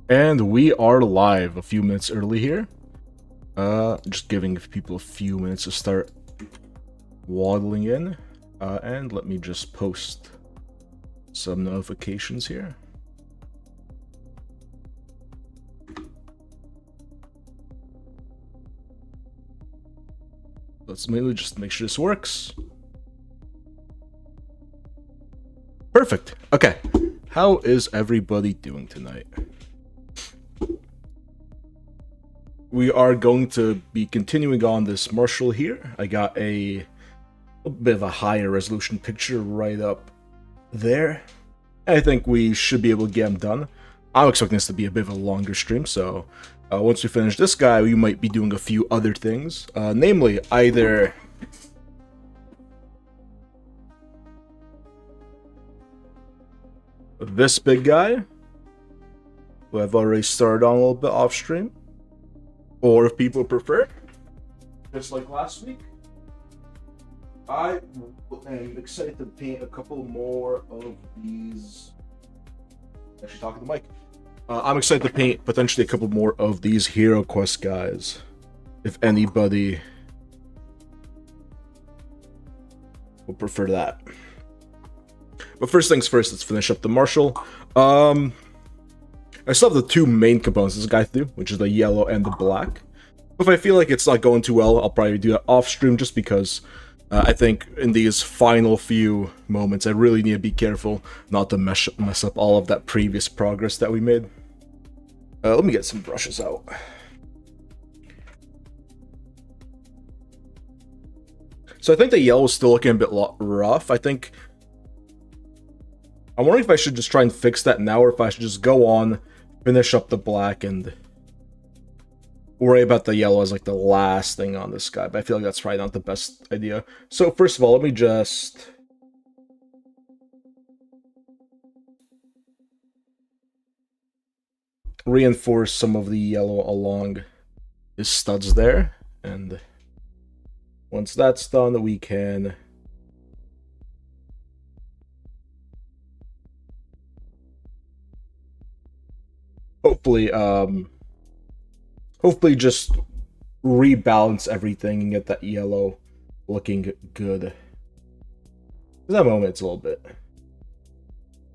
And we are live a few minutes early here. Just giving people a few minutes to start waddling in. And let me just post some notifications here. Let's mainly just make sure this works. Perfect. Okay. How is everybody doing tonight? We are going to be continuing on this Marshal here. I got a bit of a higher resolution picture right up there. I think we should be able to get them done. I'm expecting this to be a bit of a longer stream, so once we finish this guy, we might be doing a few other things. Namely, either this big guy, who I've already started on a little bit off stream, or if people prefer, just like last week, I am excited to paint a couple more of these. Actually, talking to the mic. I'm excited to paint potentially a couple more of these HeroQuest guys, if anybody would prefer that. But first things first, let's finish up the Marshal. I still have the two main components this guy to do, which is the yellow and the black. If I feel like it's not going too well, I'll probably do that off stream, just because I think in these final few moments, I really need to be careful not to mess up all of that previous progress that we made. Let me get some brushes out. So I think the yellow is still looking a bit rough. I'm wondering if I should just try and fix that now, or if I should just go on, finish up the black, and worry about the yellow as like the last thing on this guy. But I feel like that's probably not the best idea. So first of all, let me just reinforce some of the yellow along his studs there. And once that's done, we can hopefully just rebalance everything and get that yellow looking good. At that moment, it's a little bit...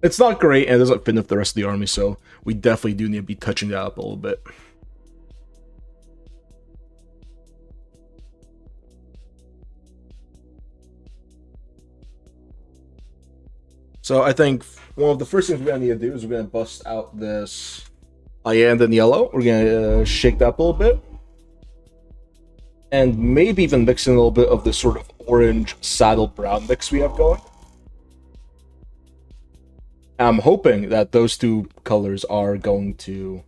It's not great, and it doesn't fit with the rest of the army, so we definitely do need to be touching that up a little bit. So I think one of the first things we're going to need to do is we're going to bust out this cyan and yellow. We're going to shake that up a little bit. And maybe even mix in a little bit of this sort of orange saddle brown mix we have going. I'm hoping that those two colors are going to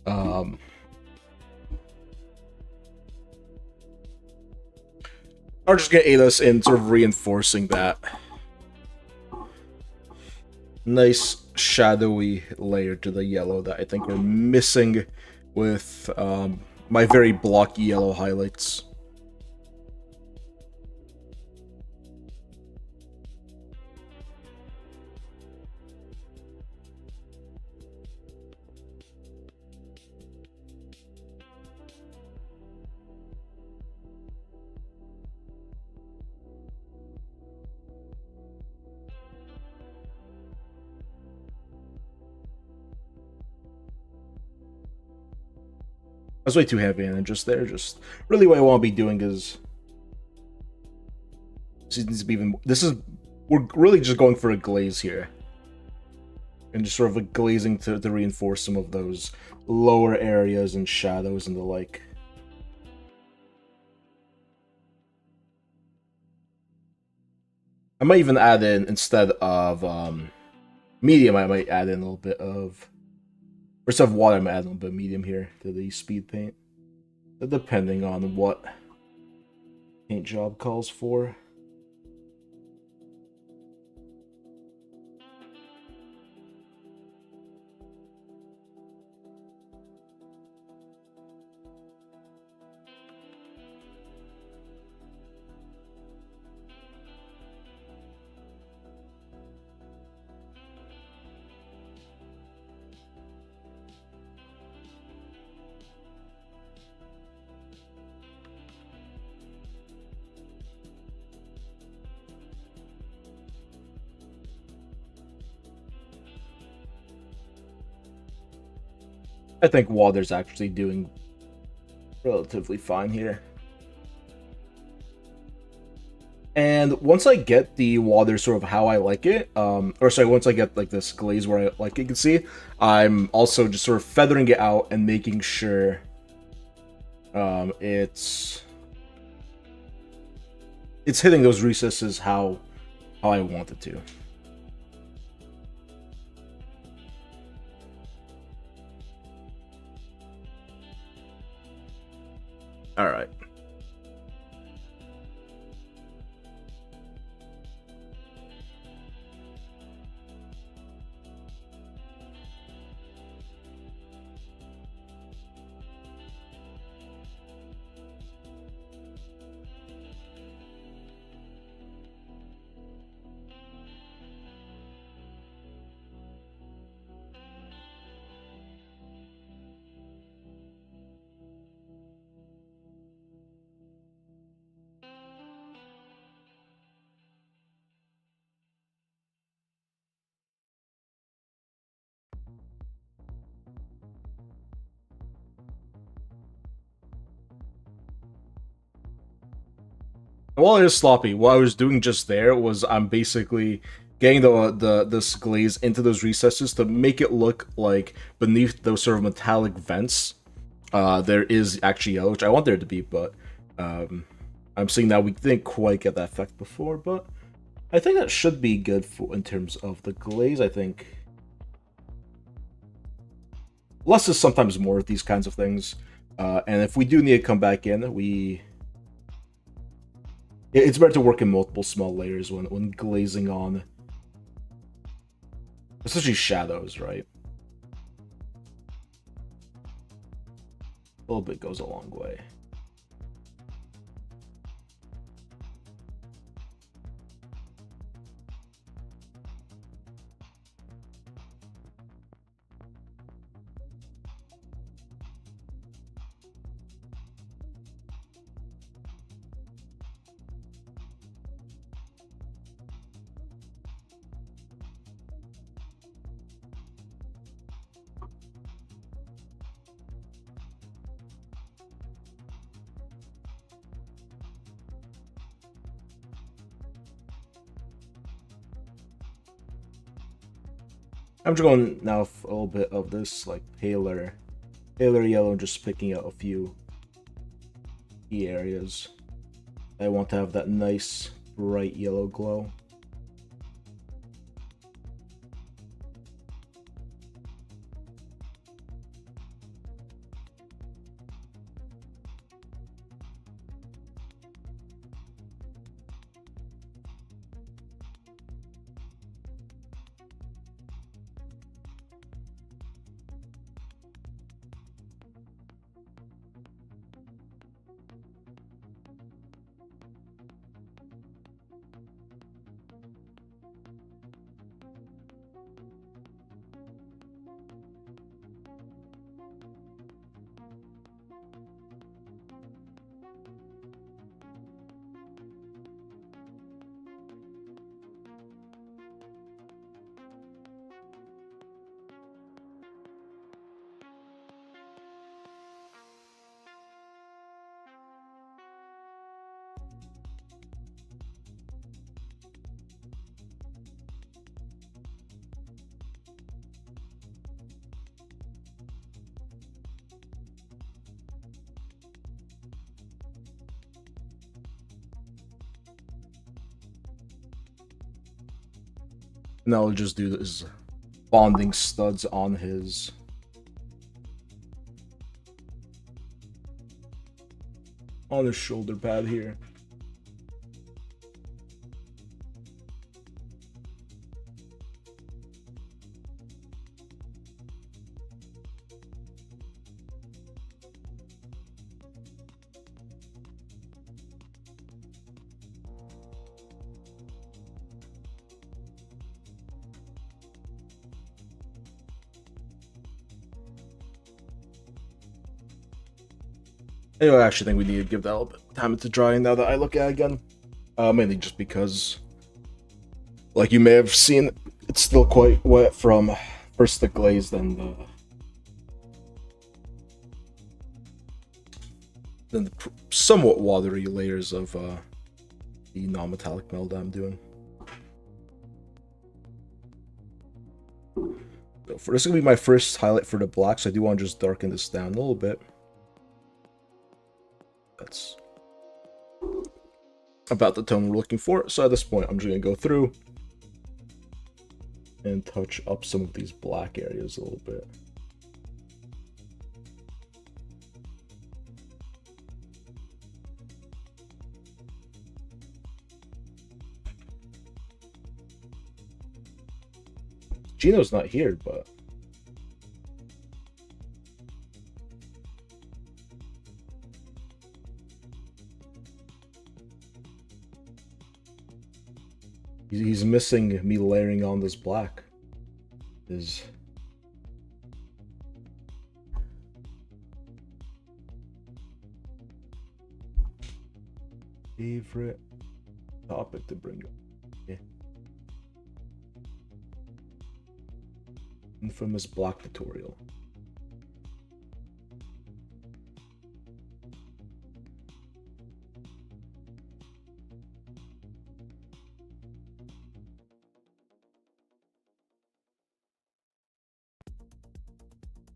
are just going to aid us in sort of reinforcing that nice shadowy layer to the yellow that I think we're missing with my very blocky yellow highlights. I was way too heavy-handed just there. Just really what I want to be doing is we're really just going for a glaze here, and just sort of a glazing to reinforce some of those lower areas and shadows and the like. I might even add in, instead of medium, I might add in a little bit of, or instead of water, I'm adding a little bit of medium here to the speed paint, depending on what paint job calls for. I think water's actually doing relatively fine here. And once I get the water sort of how I like it, or sorry, once I get like this glaze where I like it, you can see, I'm also just sort of feathering it out and making sure it's hitting those recesses how I want it to. All right. While it is sloppy, what I was doing just there was I'm basically getting this glaze into those recesses to make it look like beneath those sort of metallic vents, there is actually yellow, which I want there to be, but I'm seeing that we didn't quite get that effect before, but I think that should be good for in terms of the glaze. I think less is sometimes more with these kinds of things, and if we do need to come back in, it's better to work in multiple small layers when glazing on, especially shadows, right? A little bit goes a long way. I'm just going now with a little bit of this like paler yellow, just picking out a few key areas. I want to have that nice bright yellow glow. Now I'll just do this bonding studs on his shoulder pad here. Anyway, I actually think we need to give that a little bit of time to dry now that I look at it again. Mainly just because, like you may have seen, it's still quite wet from first the glaze, then then the somewhat watery layers of the non-metallic meld I'm doing. So for this is gonna be my first highlight for the black, so I do want to just darken this down a little bit. That's about the tone we're looking for. So at this point, I'm just gonna go through and touch up some of these black areas a little bit. Gino's not here, but he's missing me layering on this black. His favorite topic to bring up. Okay. Infamous block tutorial.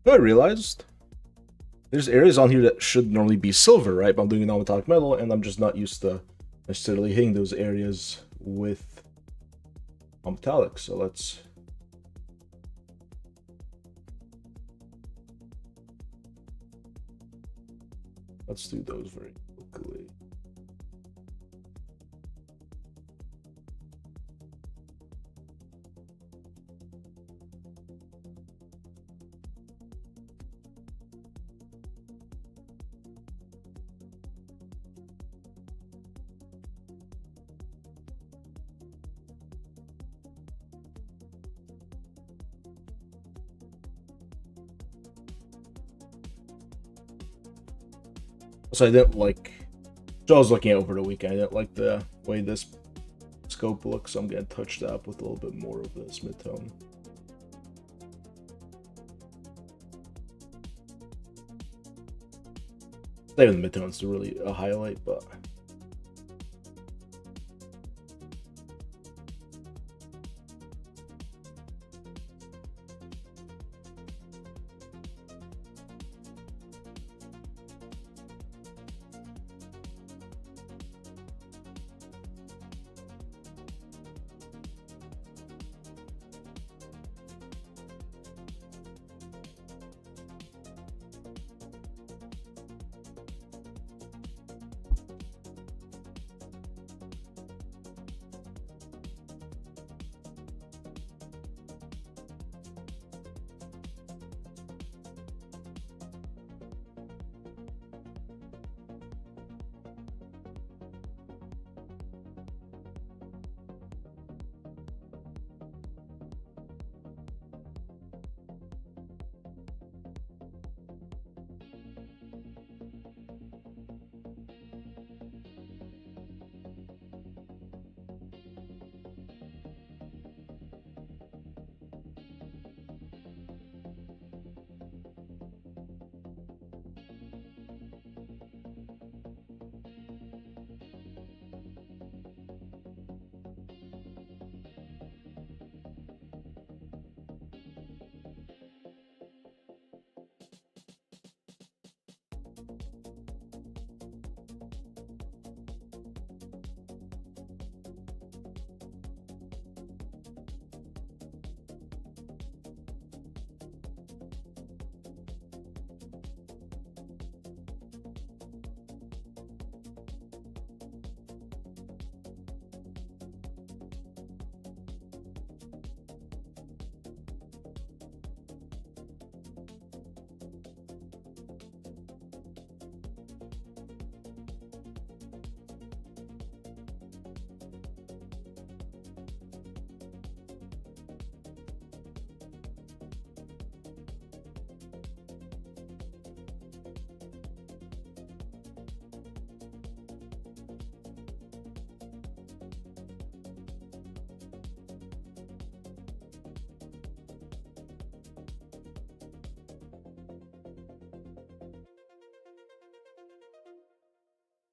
I realized there's areas on here that should normally be silver, right? But I'm doing non-metallic metal, and I'm just not used to necessarily hitting those areas with non-metallic. So let's do those very quickly. So I didn't like, so I was looking at over the weekend, I didn't like the way this scope looks, so I'm going to touch that up with a little bit more of this mid-tone. Not even the mid-tone's really a highlight, but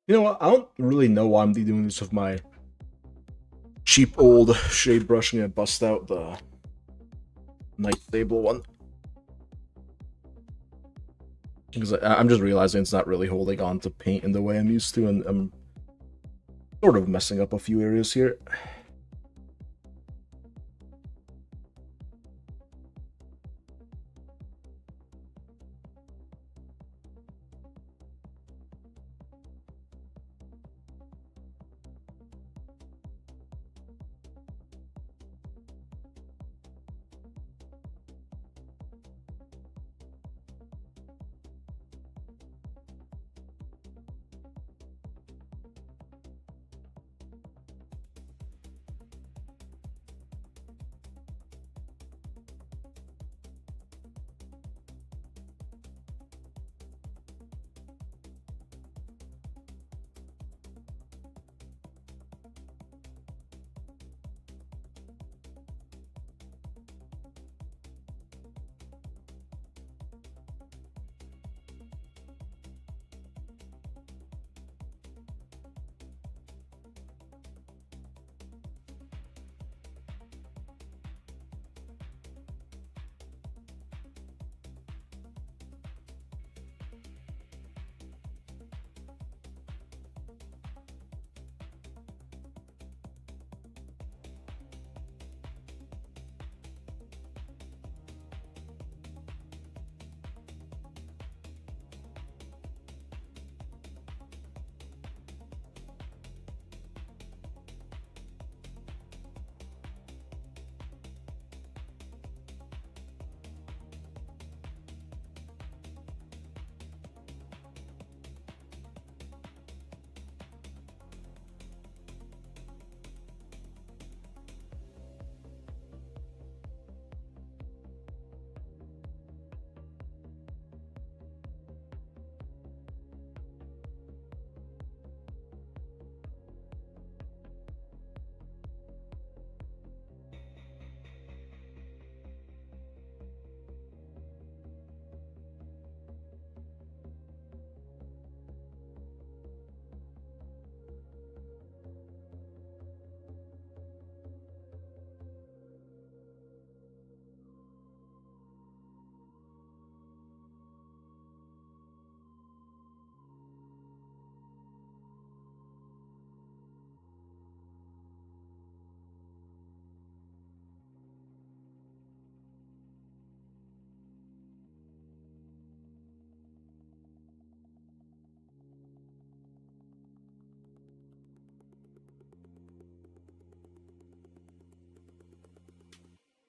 You know what? I don't really know why I'm doing this with my cheap old shade brush. I'm gonna bust out the Night Sable one. Because I'm just realizing it's not really holding on to paint in the way I'm used to, and I'm sort of messing up a few areas here.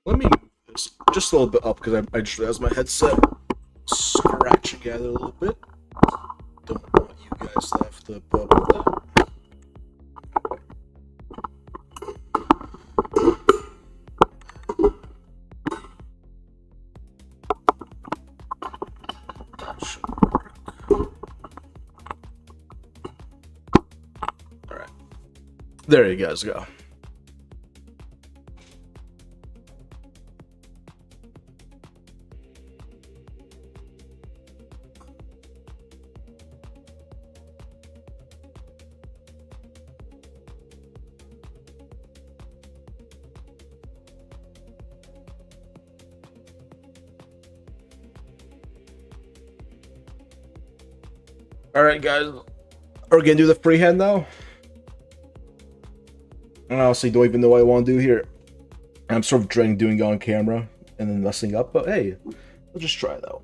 Let me just a little bit up because I just realized my headset scratching at it a little bit. Don't want you guys to have to put up with that. Alright. There you guys go. Alright, guys. Are we gonna do the freehand now? I honestly don't even know what I want to do here. I'm sort of dreading doing it on camera and then messing up, but hey, let's just try it out.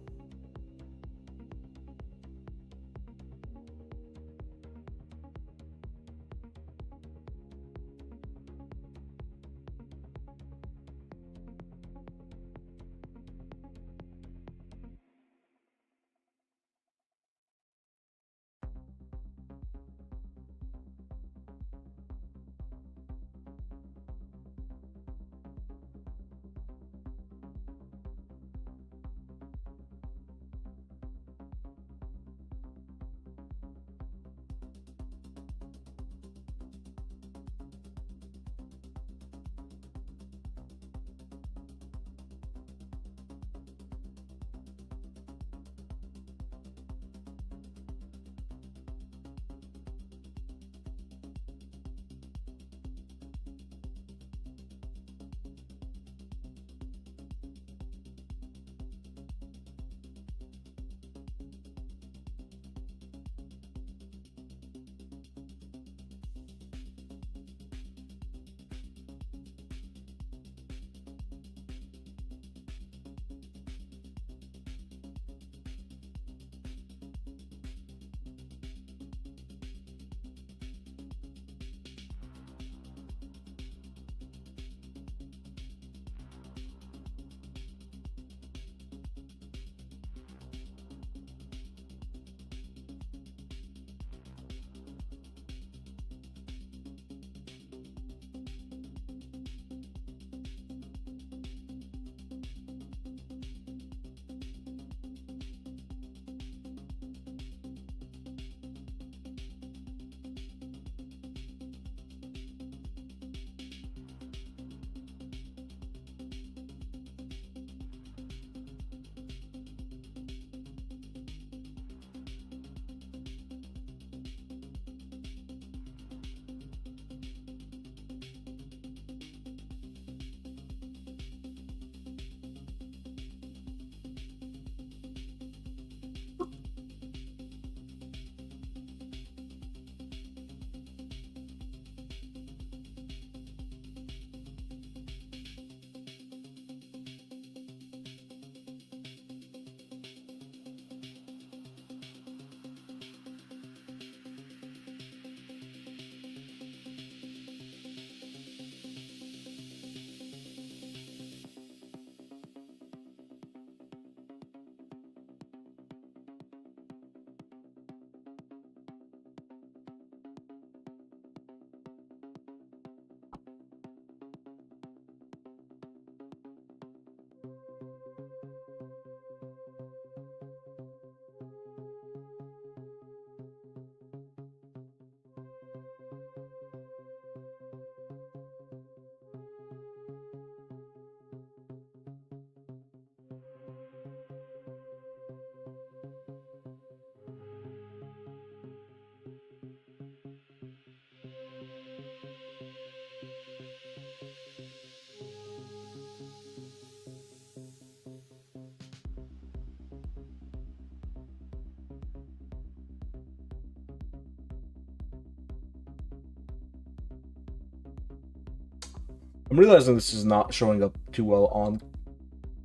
I'm realizing this is not showing up too well on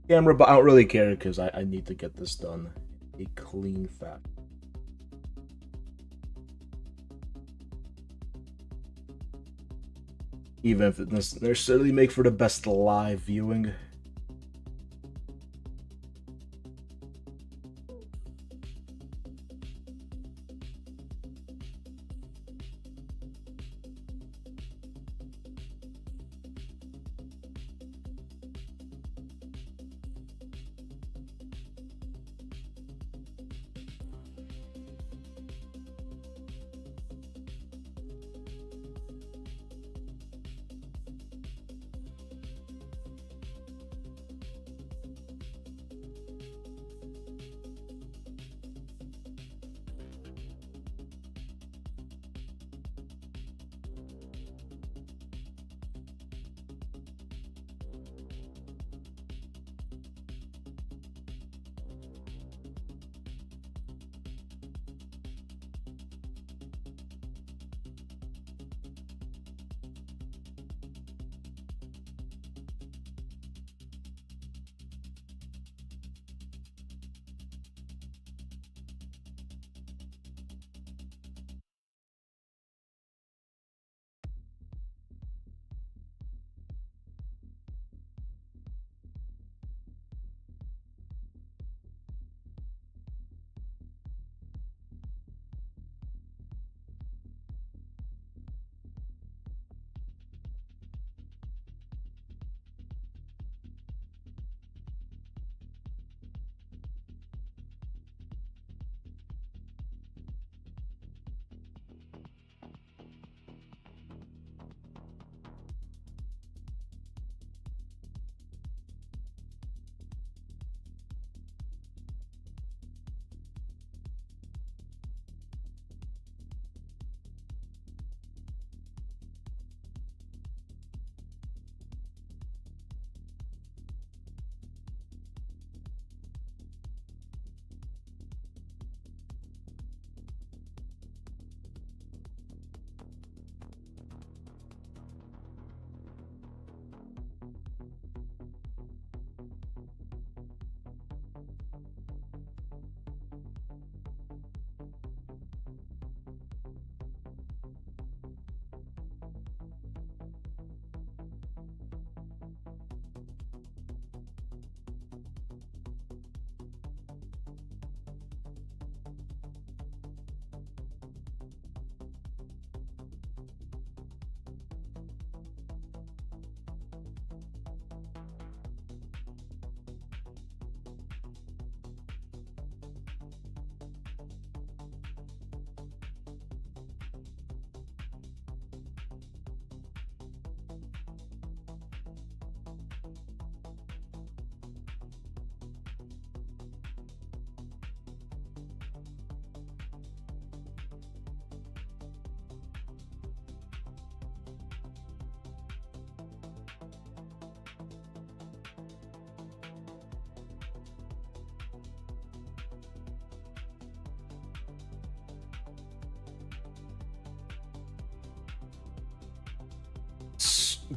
camera, but I don't really care because I need to get this done in a clean fashion. Even if it doesn't necessarily make for the best live viewing.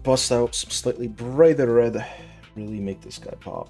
Bust out some slightly brighter red. Really make this guy pop.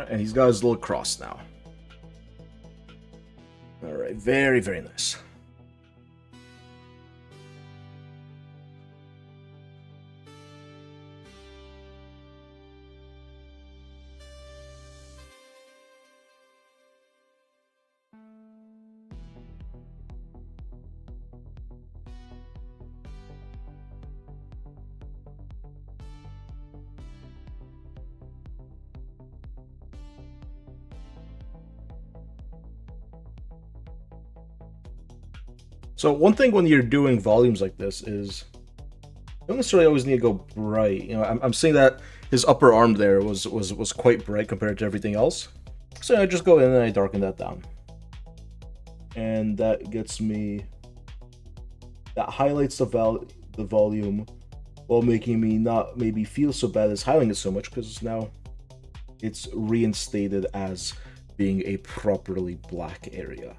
And he's got his little cross now. Alright, very, very nice. So one thing when you're doing volumes like this is you don't necessarily always need to go bright. You know, I'm seeing that his upper arm there was quite bright compared to everything else. So I just go in and I darken that down. And that gets me, that highlights the volume while making me not maybe feel so bad as highlighting it so much, because now it's reinstated as being a properly black area.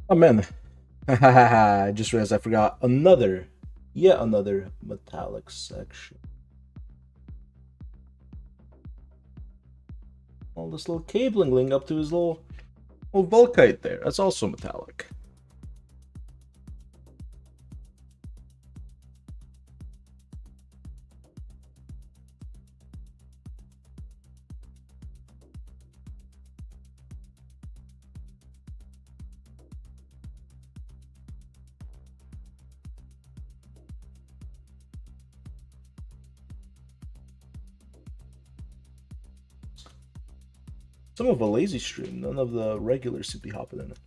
Oh man, I just realized I forgot yet another metallic section. All this little cabling link up to his little Volkite there. That's also metallic. Some of a lazy stream. None of the regulars should be hopping in it.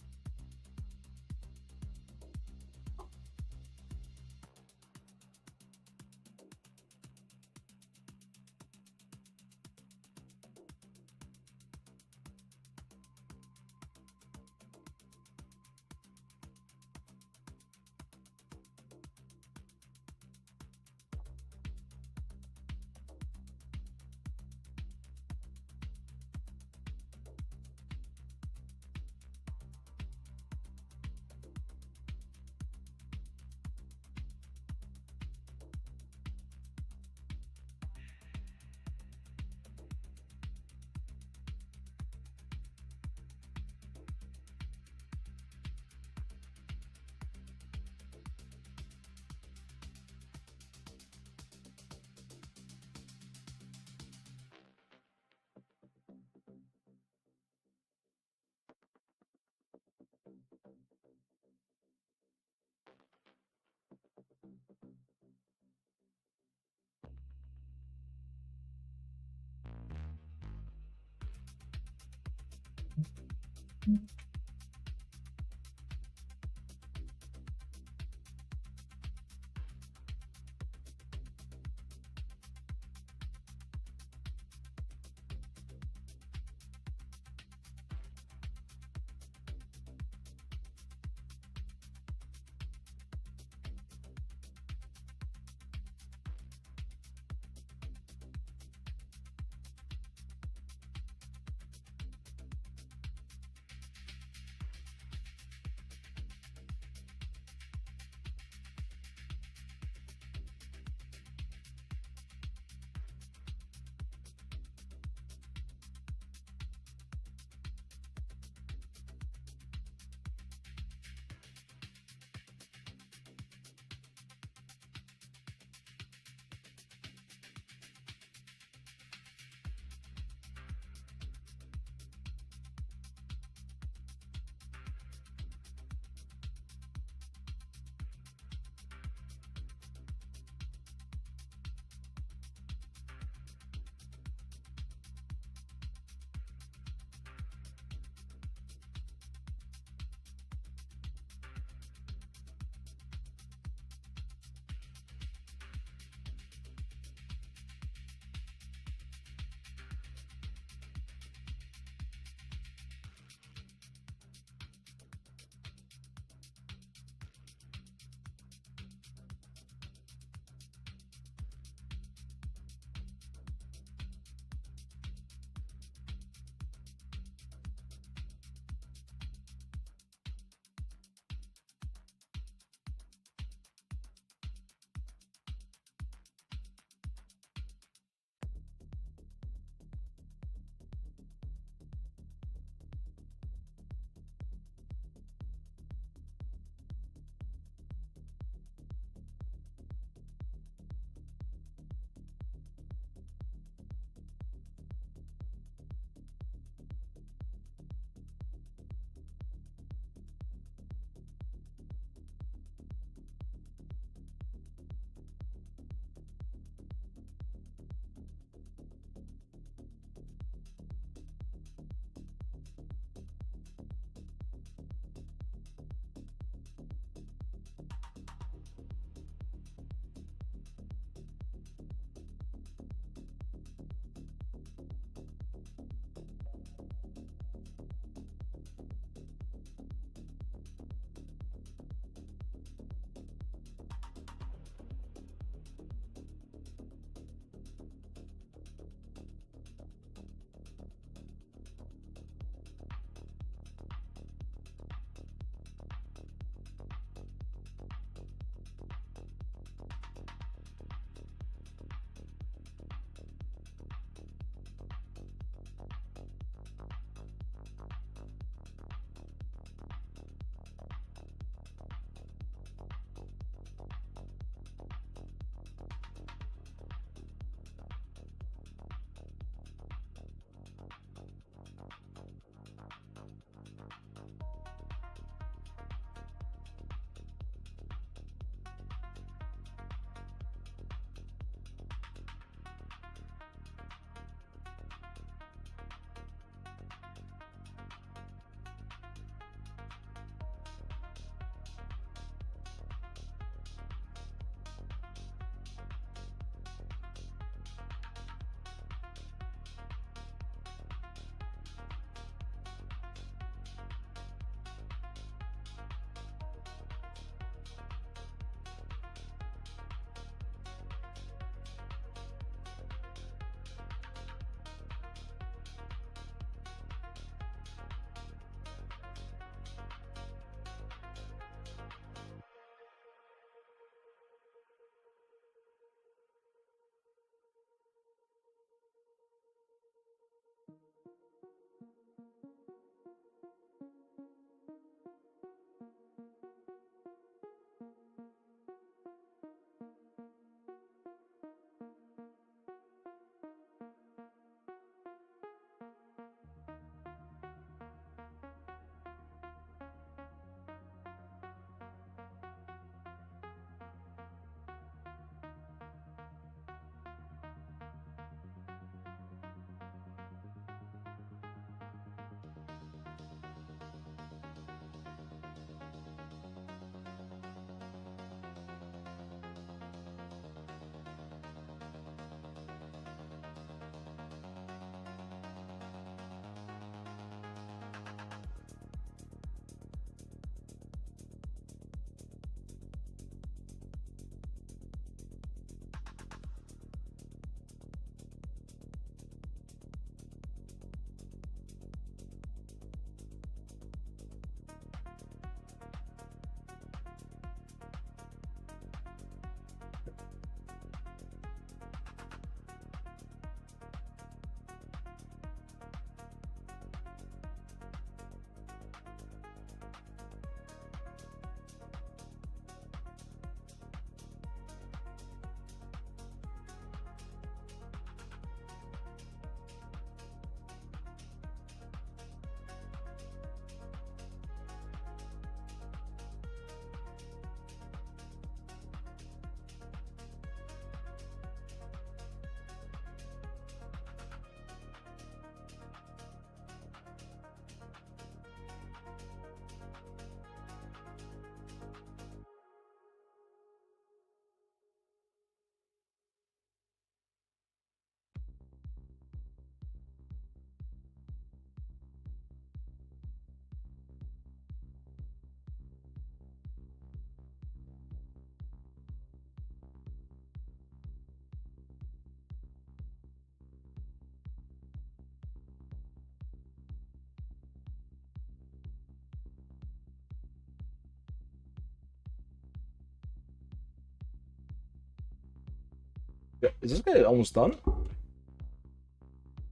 Yeah, is this guy almost done?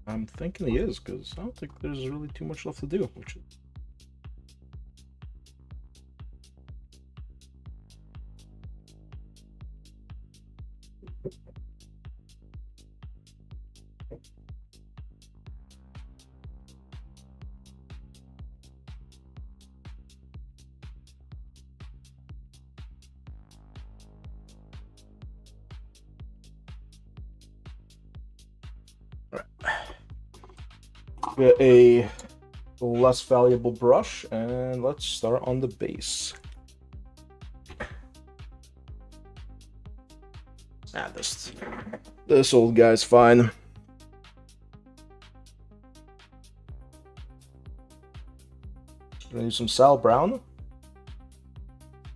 I'm thinking he is, because I don't think there's really too much left to do, which is... Get a less valuable brush, and let's start on the base. Ah, this old guy's fine. Gonna use some Sal Brown.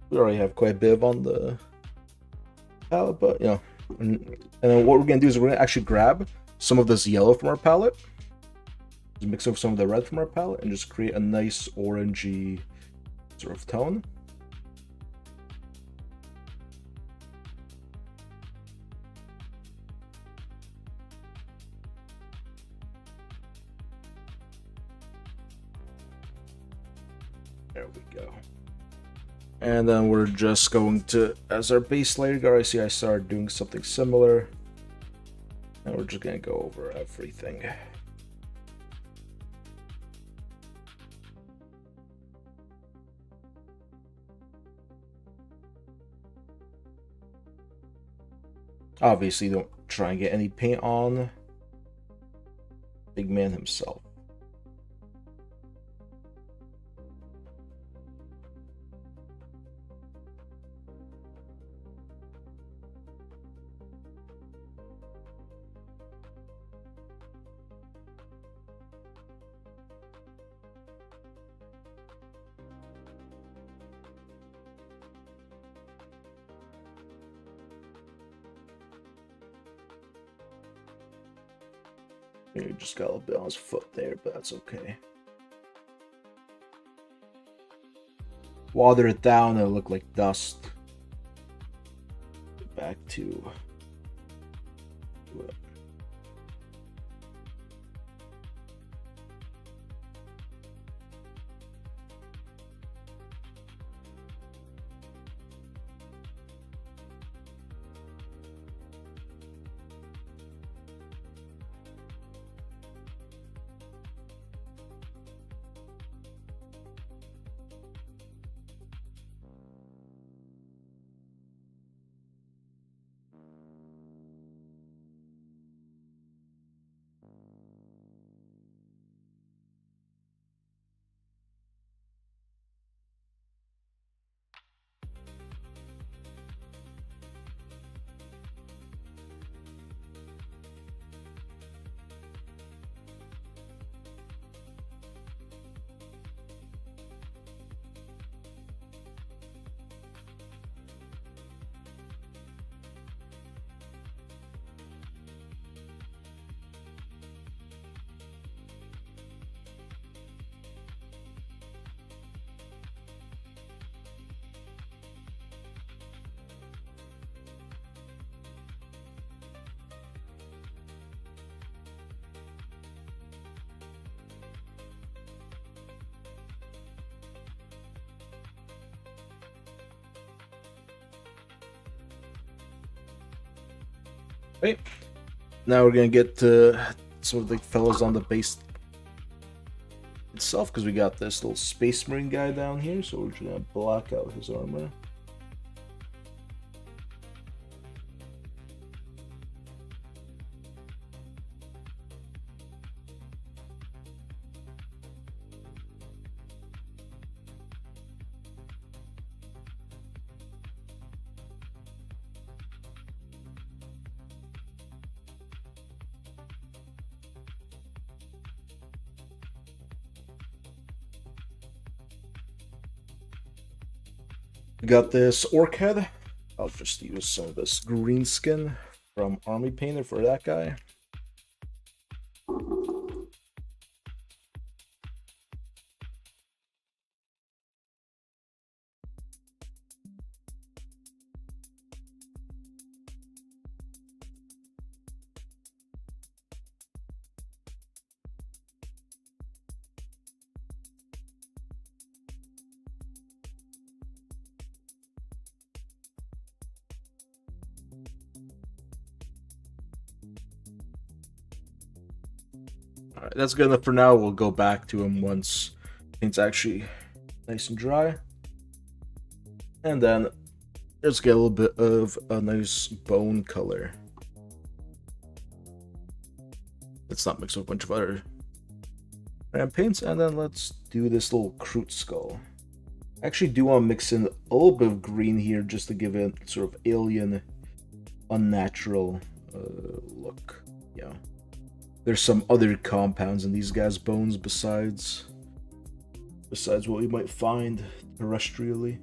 We already have quite a bit on the palette, but you know. And then what we're gonna do is we're gonna actually grab some of this yellow from our palette, just mix up some of the red from our palette, and just create a nice orangey sort of tone. There we go. And then we're just going to, as our base layer guard, I started doing something similar. And we're just gonna go over everything. Obviously, don't try and get any paint on Big Man himself. He just got a little bit on his foot there, but that's okay. Water it down, it'll look like dust. Back to it. Right. Now we're gonna get to some of the fellows on the base itself, because we got this little Space Marine guy down here, so we're just gonna block out his armor. We got this orc head. I'll just use some of this green skin from Army Painter for that guy. Alright, that's good enough for now. We'll go back to him once paint's actually nice and dry. And then let's get a little bit of a nice bone color. Let's not mix up a bunch of other brand paints. And then let's do this little Kroot skull. I actually do want to mix in a little bit of green here just to give it sort of alien, unnatural look. Yeah. There's some other compounds in these guys' bones besides what we might find terrestrially.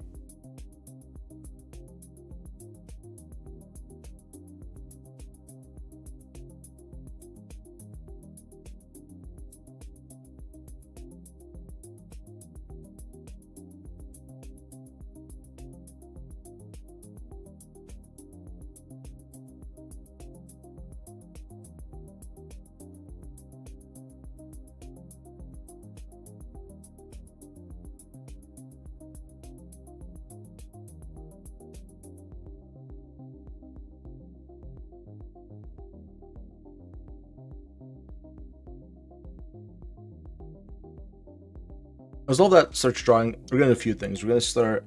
As all that starts drawing, we're gonna do a few things. We're gonna start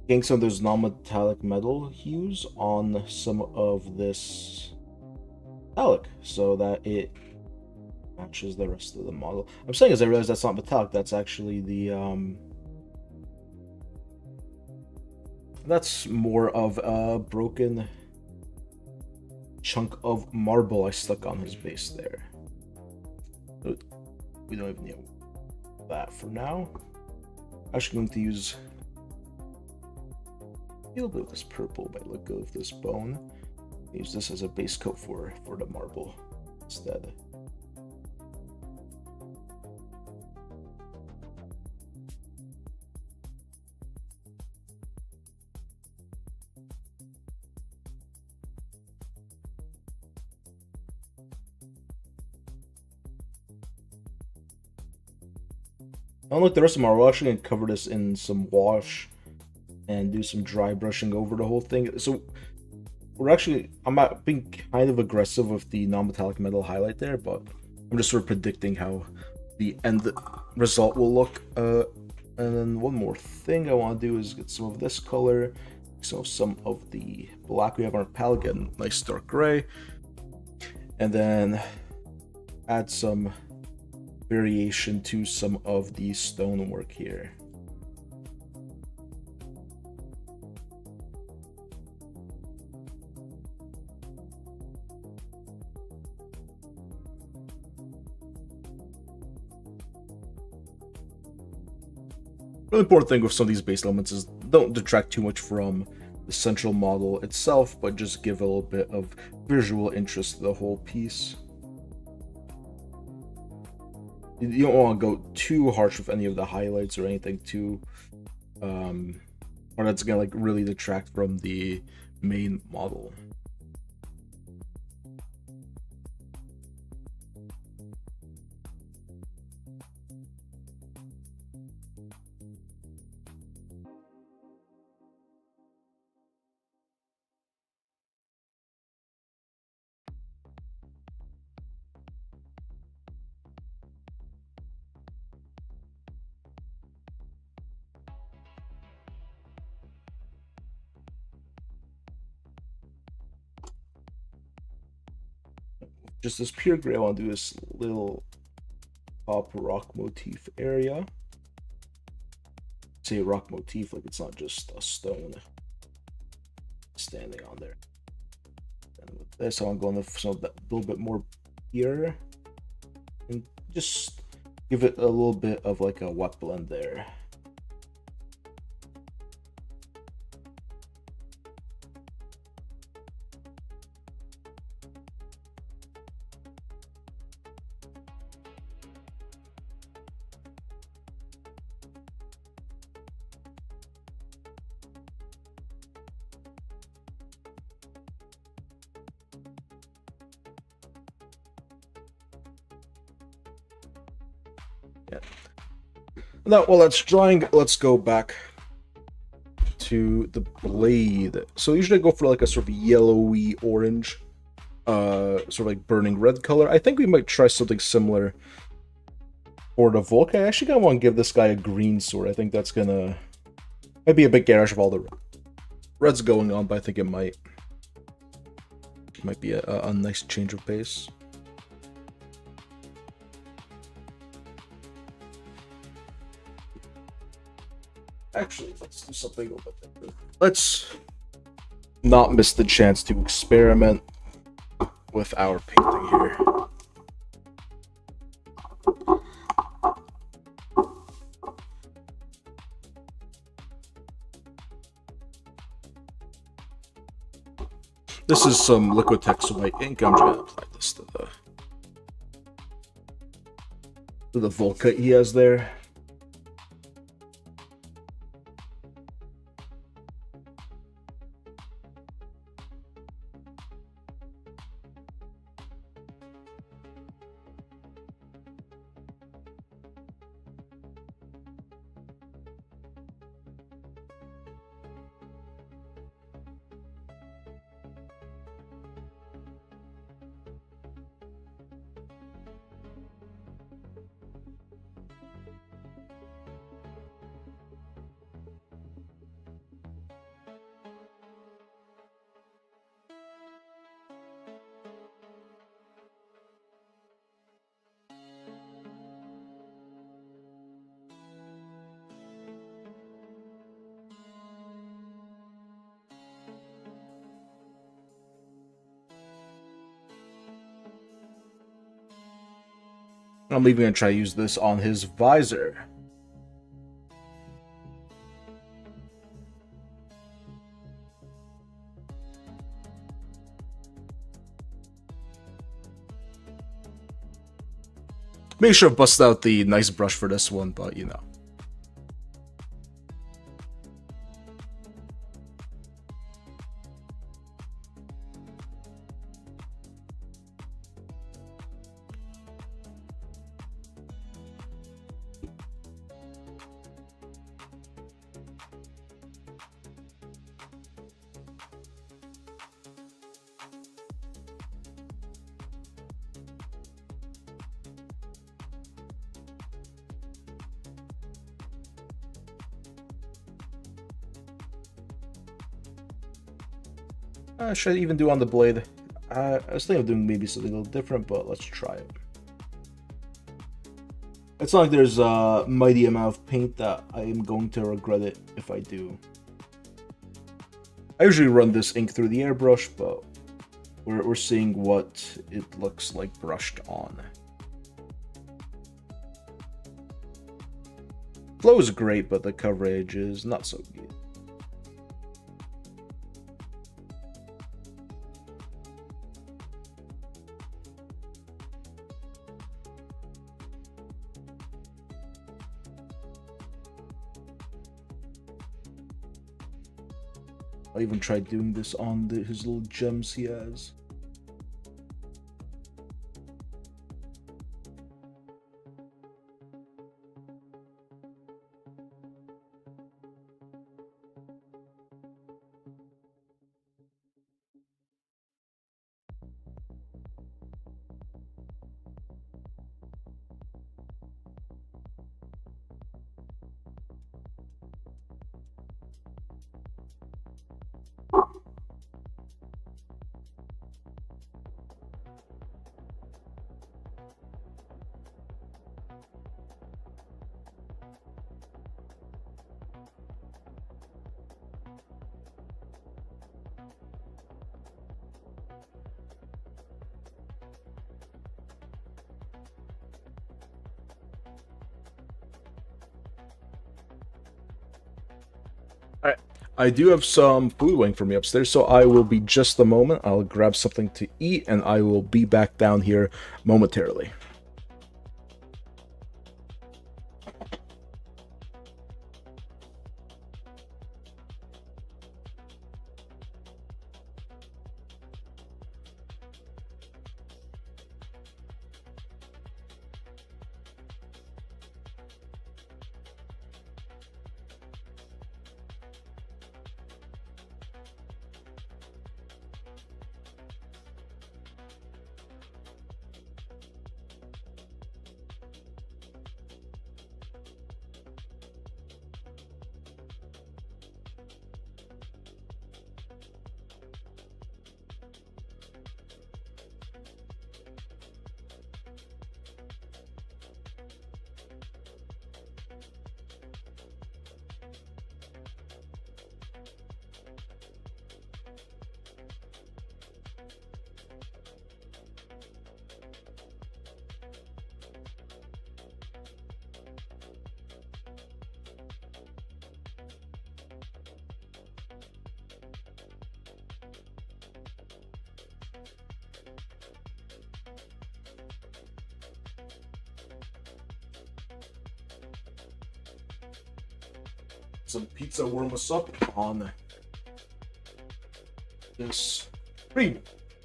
getting some of those non-metallic metal hues on some of this metallic so that it matches the rest of the model. I'm saying as I realize that's not metallic, that's actually the that's more of a broken chunk of marble I stuck on his base there. We don't even need that for now. I'm actually going to use a little bit of this purple by the look of this bone. Use this as a base coat for the marble instead. Unlike the rest of marble, we're actually going to cover this in some wash and do some dry brushing over the whole thing. So we're actually, I'm not being kind of aggressive with the non-metallic metal highlight there, but I'm just sort of predicting how the end result will look. And then one more thing I want to do is get some of this color, so some of the black we have on our palette, get a nice dark gray, and then add some variation to some of the stonework here. Really important thing with some of these base elements is don't detract too much from the central model itself, but just give a little bit of visual interest to the whole piece. You don't want to go too harsh with any of the highlights or anything too, or that's gonna like really detract from the main model. Just this pure gray, I want to do this little top rock motif area. Say rock motif like it's not just a stone standing on there. And with this, I want to go on some of that little bit more here and just give it a little bit of like a wet blend there. Yeah. Now, while that's drying, let's go back to the blade. So usually I go for like a sort of yellowy orange, sort of like burning red color. I think we might try something similar for the Vulcan. I actually kind of want to give this guy a green sword. I think that's gonna might be a bit garish of all the reds going on, but I think it might be a nice change of pace. Actually, let's do something a little bit different. Let's not miss the chance to experiment with our painting here. This is some Liquitex white ink. I'm just gonna apply this to the Volca he has there. I'm even gonna try to use this on his visor. Make sure to bust out the nice brush for this one, but you know. Should I even do on the blade? I was thinking of doing maybe something a little different, but let's try it. It's not like there's a mighty amount of paint that I am going to regret it if I do. I usually run this ink through the airbrush, but we're seeing what it looks like brushed on. Flow is great, but the coverage is not so good. I even tried doing this on his little gems he has. Alright, I do have some food waiting for me upstairs, so I will be just a moment. I'll grab something to eat, and I will be back down here momentarily. some pizza warm us up on this pretty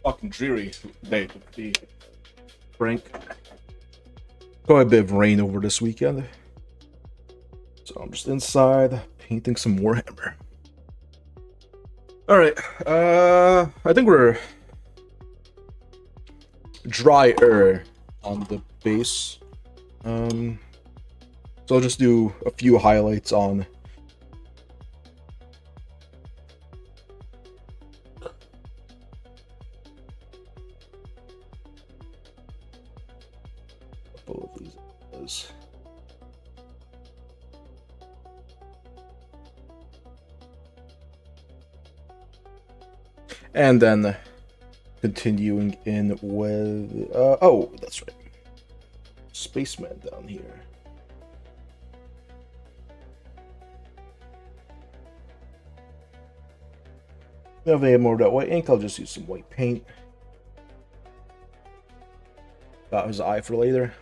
fucking dreary day to be frank. Got a bit of rain over this weekend, so I'm just inside painting some Warhammer. All right, I think we're drier on the base, so I'll just do a few highlights on both of these. And then continuing in with oh, that's right, Spaceman down here. If I have any more of that white ink, I'll just use some white paint. Got his eye for later.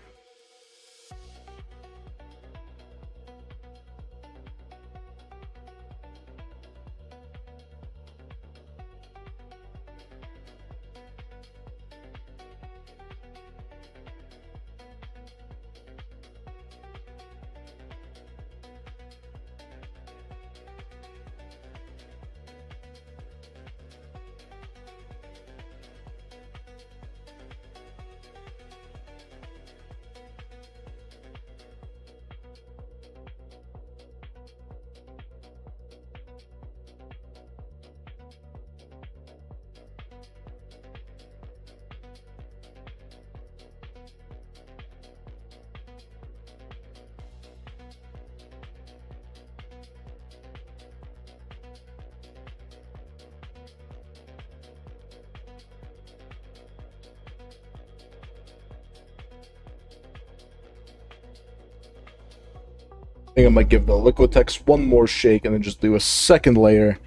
I think I might give the Liquitex one more shake and then just do a second layer,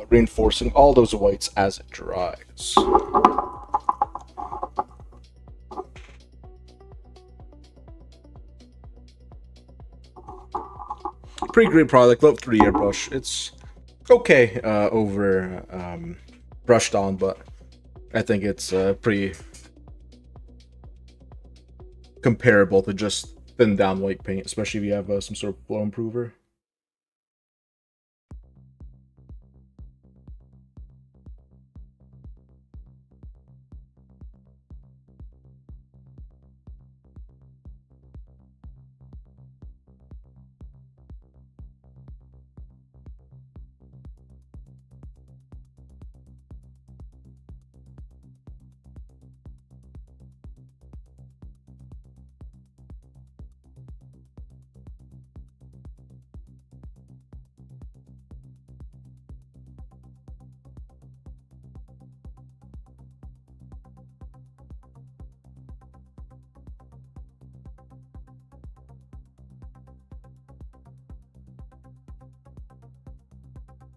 reinforcing all those whites as it dries. Pretty great product. Love 3D airbrush. It's okay over brushed on, but I think it's pretty comparable to just thin down white paint, especially if you have some sort of flow improver.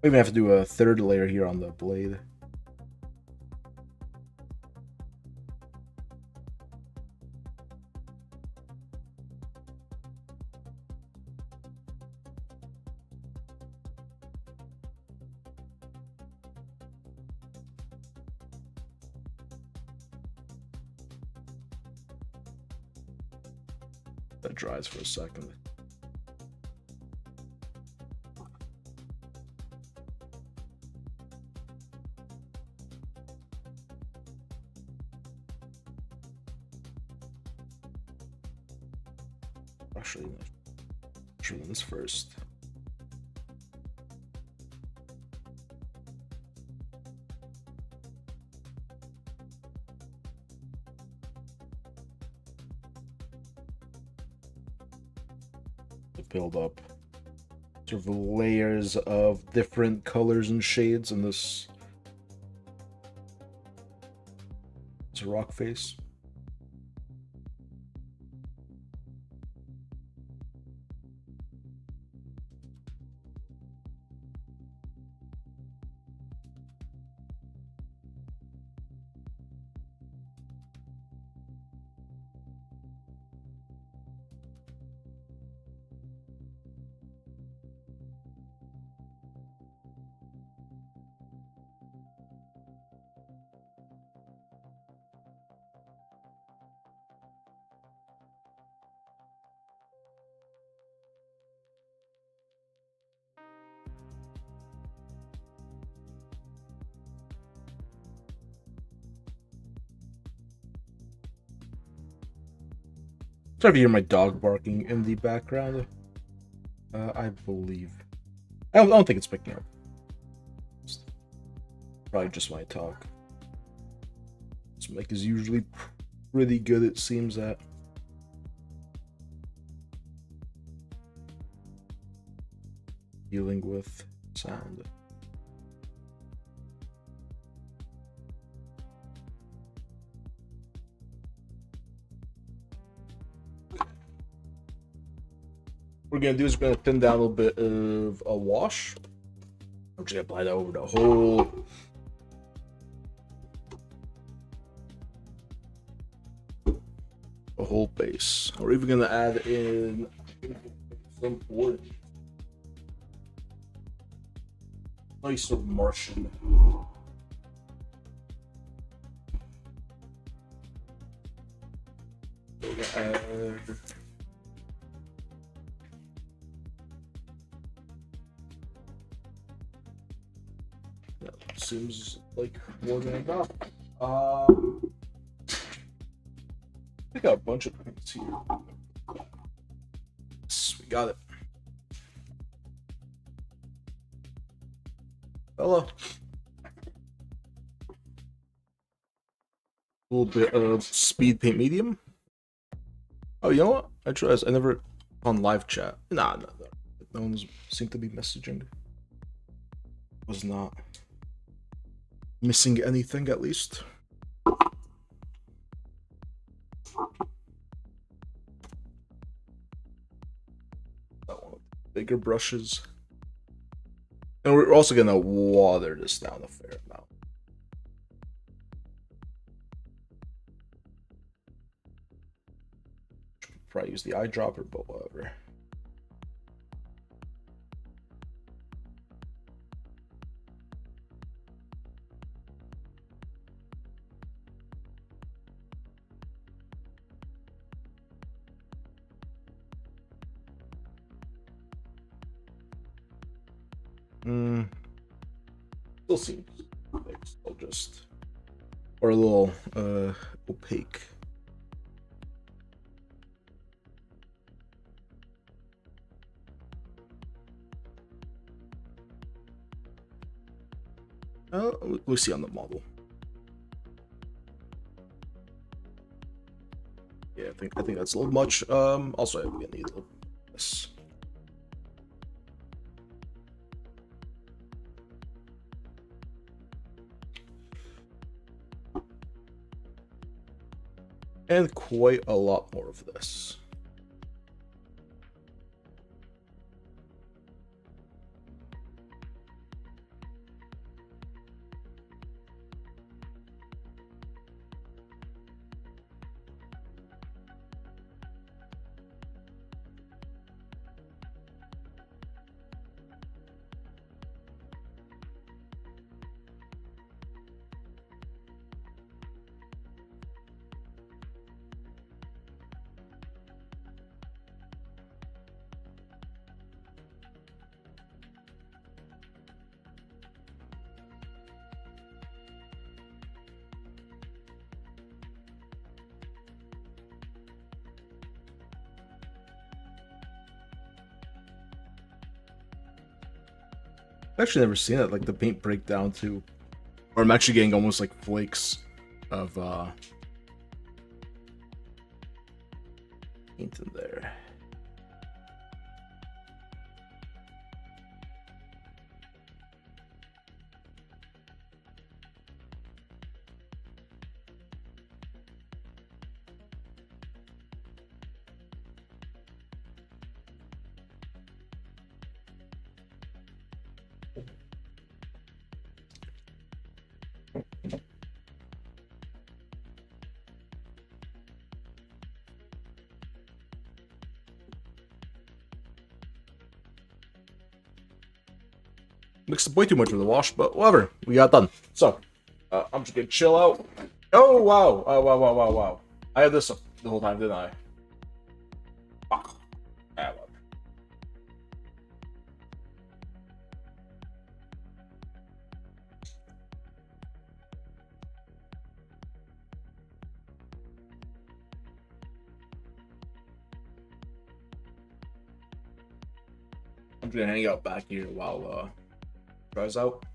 We even have to do a third layer here on the blade. That dries for a second. Actually, show this first. Build up sort of layers of different colors and shades in this rock face. Sorry if you hear my dog barking in the background. I believe. I don't think it's picking up. It's probably just my talk. This mic is usually pretty good, it seems, at dealing with sound. What we're gonna do is we're gonna thin down a little bit of a wash. I'm just gonna apply that over the whole base. We're even gonna add in some wood. Nice sort of Martian. That seems like more than enough. I got a bunch of things here. Yes, we got it. Hello. A little bit of speed paint medium. Oh, you know what? I tried. I never on live chat. Nah. No one seemed to be messaging. Was not missing anything, at least. That one, bigger brushes. And we're also gonna water this down a fair amount. Probably use the eyedropper, but whatever. Still seems like still just or a little opaque. We'll see on the model. Yeah, I think that's a little much. Also, I'm gonna need a little this. And quite a lot more of this. I've actually never seen it, like the paint break down to, or I'm actually getting almost like flakes of paint in there. Mixed way too much with the wash, but whatever. We got done. So, I'm just gonna chill out. Oh, wow. Oh, wow. I had this the whole time, didn't I? Fuck. Ah, well. I'm gonna hang out back here while tries out.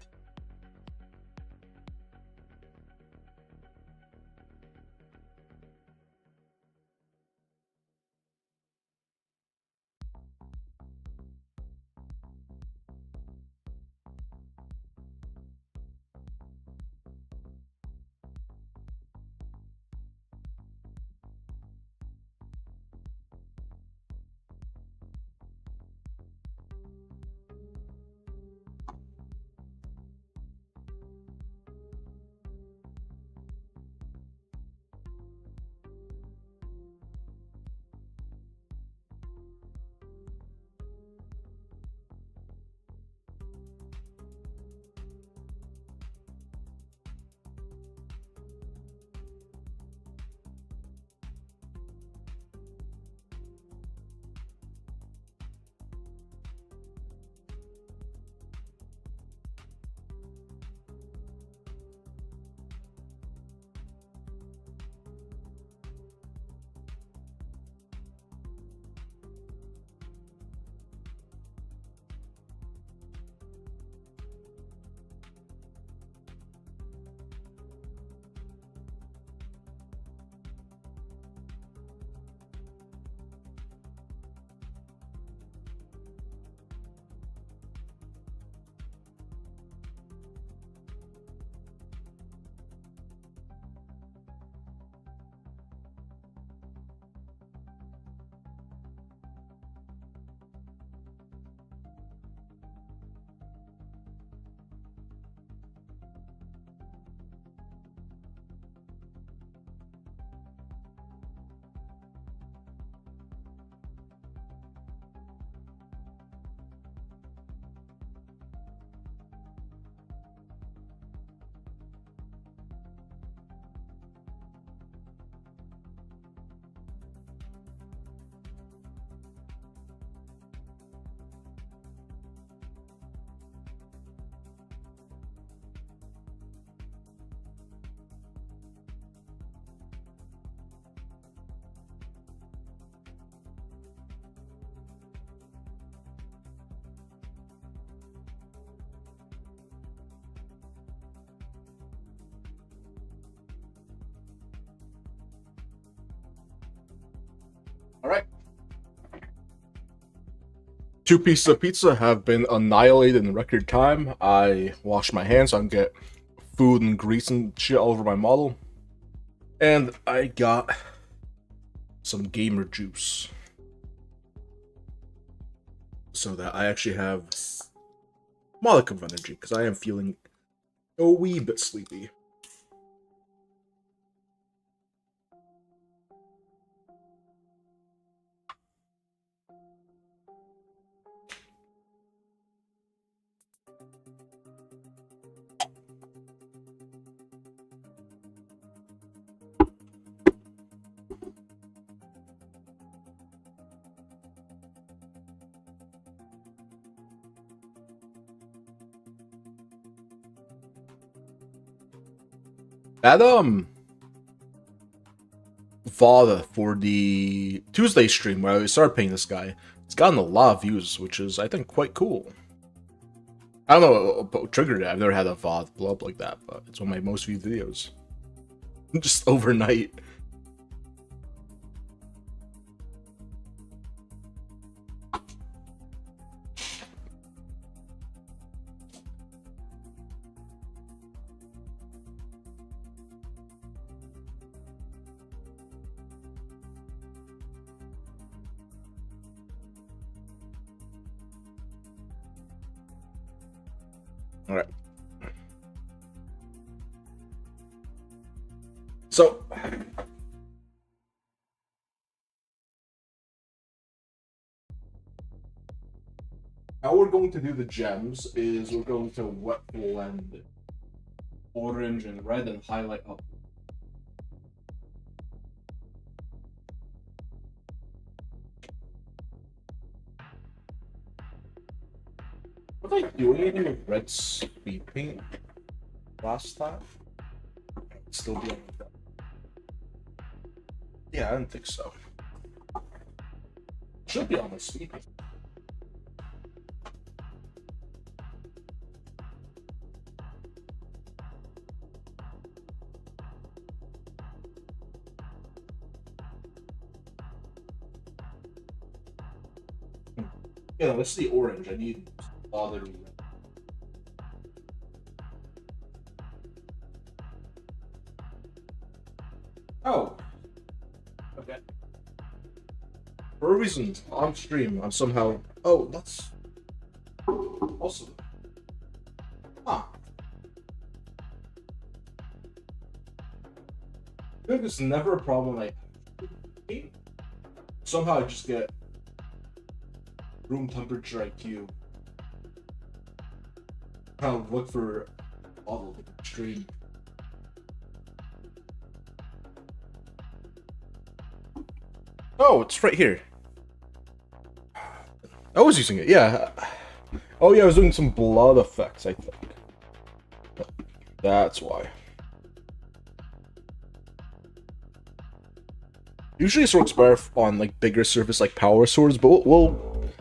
All right. 2 pieces of pizza have been annihilated in record time. I washed my hands so I can get food and grease and shit all over my model. And I got some gamer juice. So that I actually have a modicum of energy, because I am feeling a wee bit sleepy. That VOD for the Tuesday stream where I started paying this guy, it's gotten a lot of views, which is, I think, quite cool. I don't know what triggered it. I've never had a VOD blow up like that, but it's one of my most viewed videos. Just overnight. All right. So, how we're going to do the gems is we're going to wet blend orange and red and highlight up. Was I doing anything with red speed paint last time? It'd still be like that. Yeah, I didn't think so. Should be on the speed paint. Yeah, let's the orange. I need other. Oh, okay. For a reason, on stream, I'm somehow. Oh, that's awesome. Huh. I think it's never a problem. Like, somehow I just get room temperature IQ. Kind of look for model stream. Oh, it's right here. I was using it, yeah. Oh yeah, I was doing some blood effects, I think. That's why. Usually this works better on like bigger surface like power swords, but we'll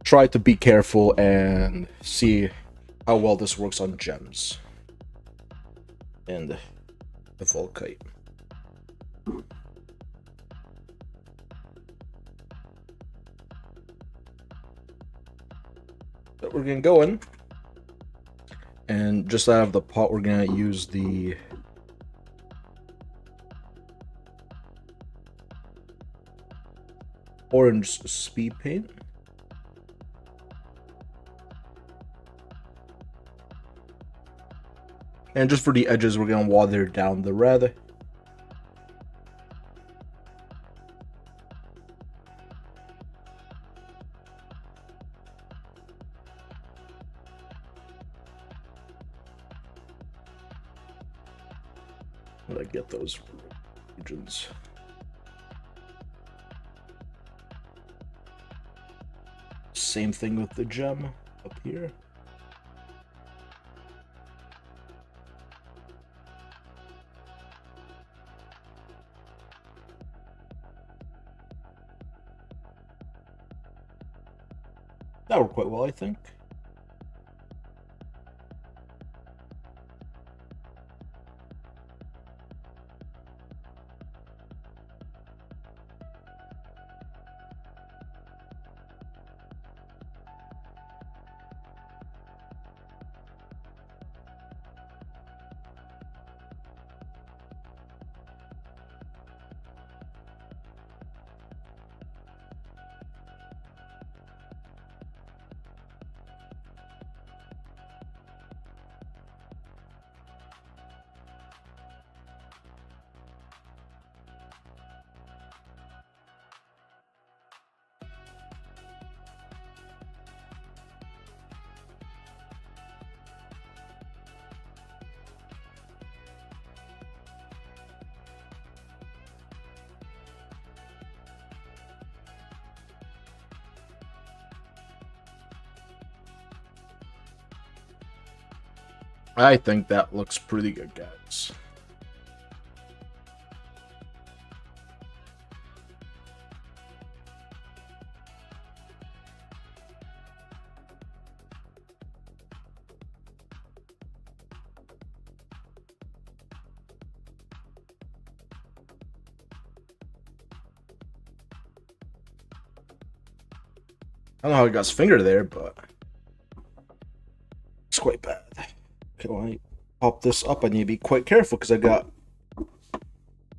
try to be careful and see how well this works on gems. And the Volkite. But we're gonna go in, and just out of the pot, we're gonna use the orange speed paint. And just for the edges, we're gonna water down the red. Let I get those regions. Same thing with the gem up here. That worked quite well, I think. I think that looks pretty good, guys. I don't know how he got his finger there, but it's quite bad. Okay, when I pop this up, I need to be quite careful because I got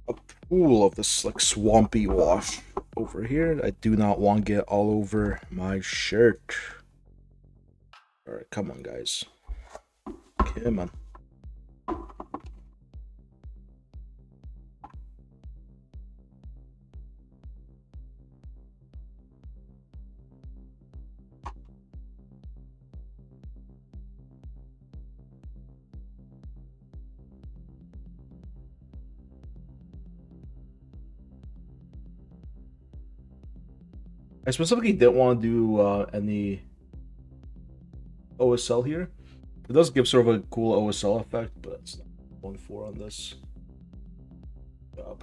a pool of this like swampy wash over here. I do not want to get all over my shirt. Alright, come on, guys. Come on. I specifically didn't want to do any OSL here. It does give sort of a cool OSL effect, but it's not going for on this job.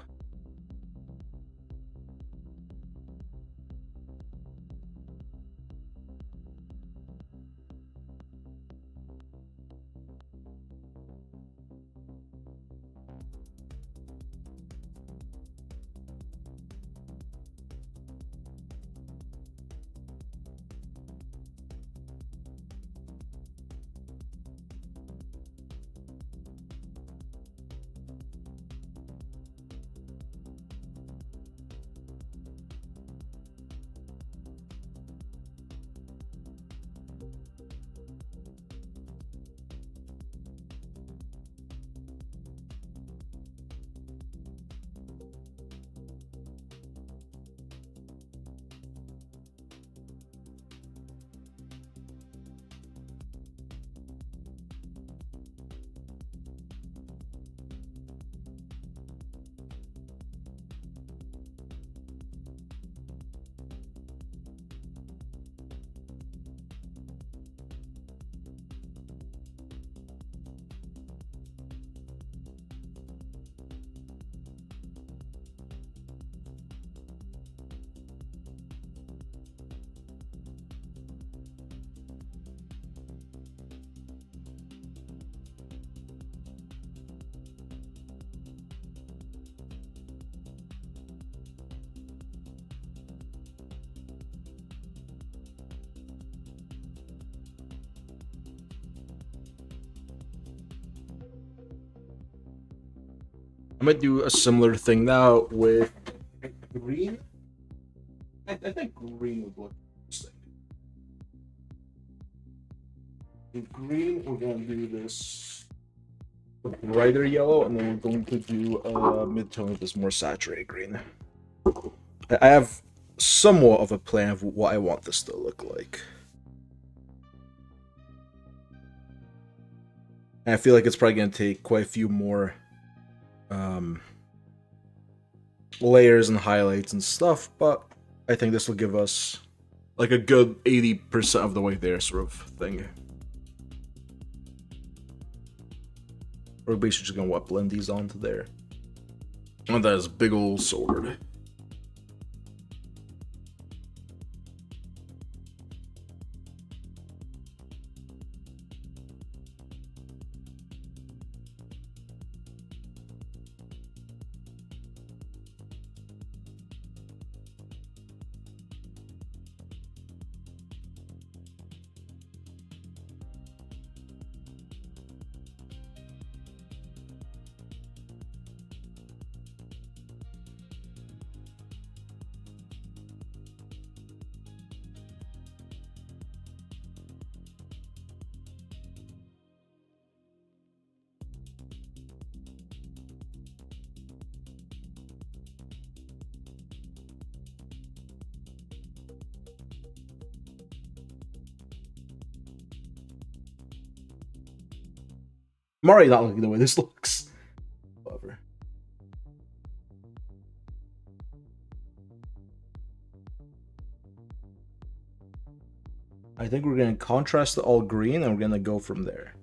I might do a similar thing now with green. I think green would look interesting. In green, we're gonna do this brighter yellow, and then we're going to do a mid-tone of this more saturated green. I have somewhat of a plan of what I want this to look like. And I feel like it's probably going to take quite a few more layers and highlights and stuff, but I think this will give us like a good 80% of the way there sort of thing. We're basically just going to blend these onto there. And that is a big old sword. I'm already not liking the way this looks. Whatever. I think we're going to contrast it all green, and we're going to go from there.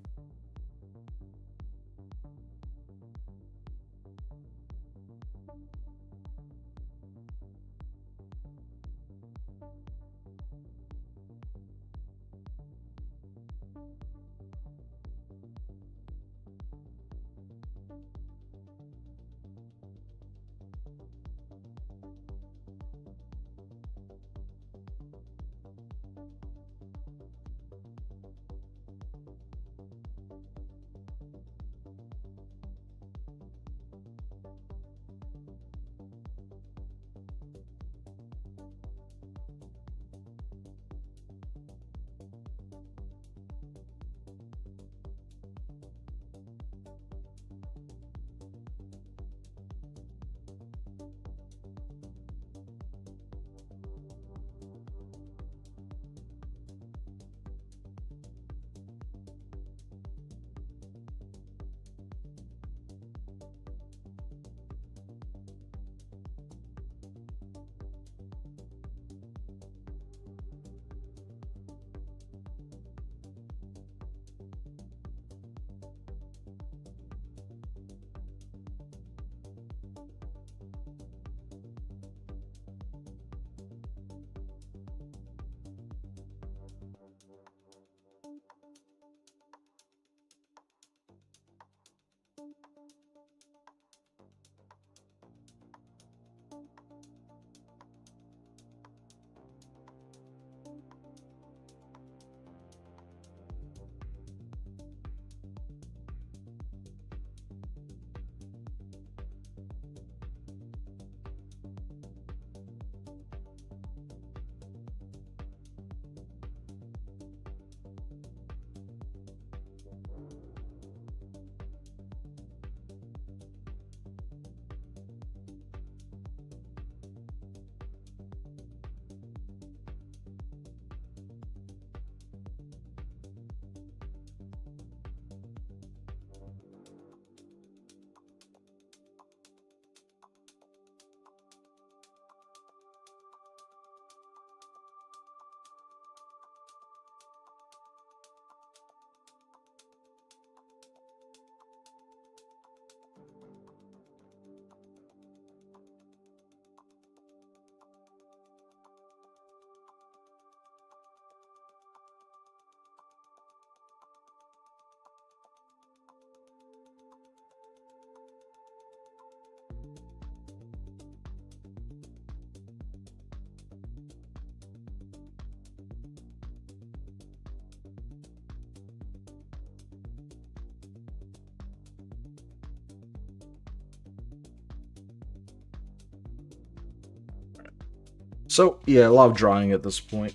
So yeah, a lot of drying at this point.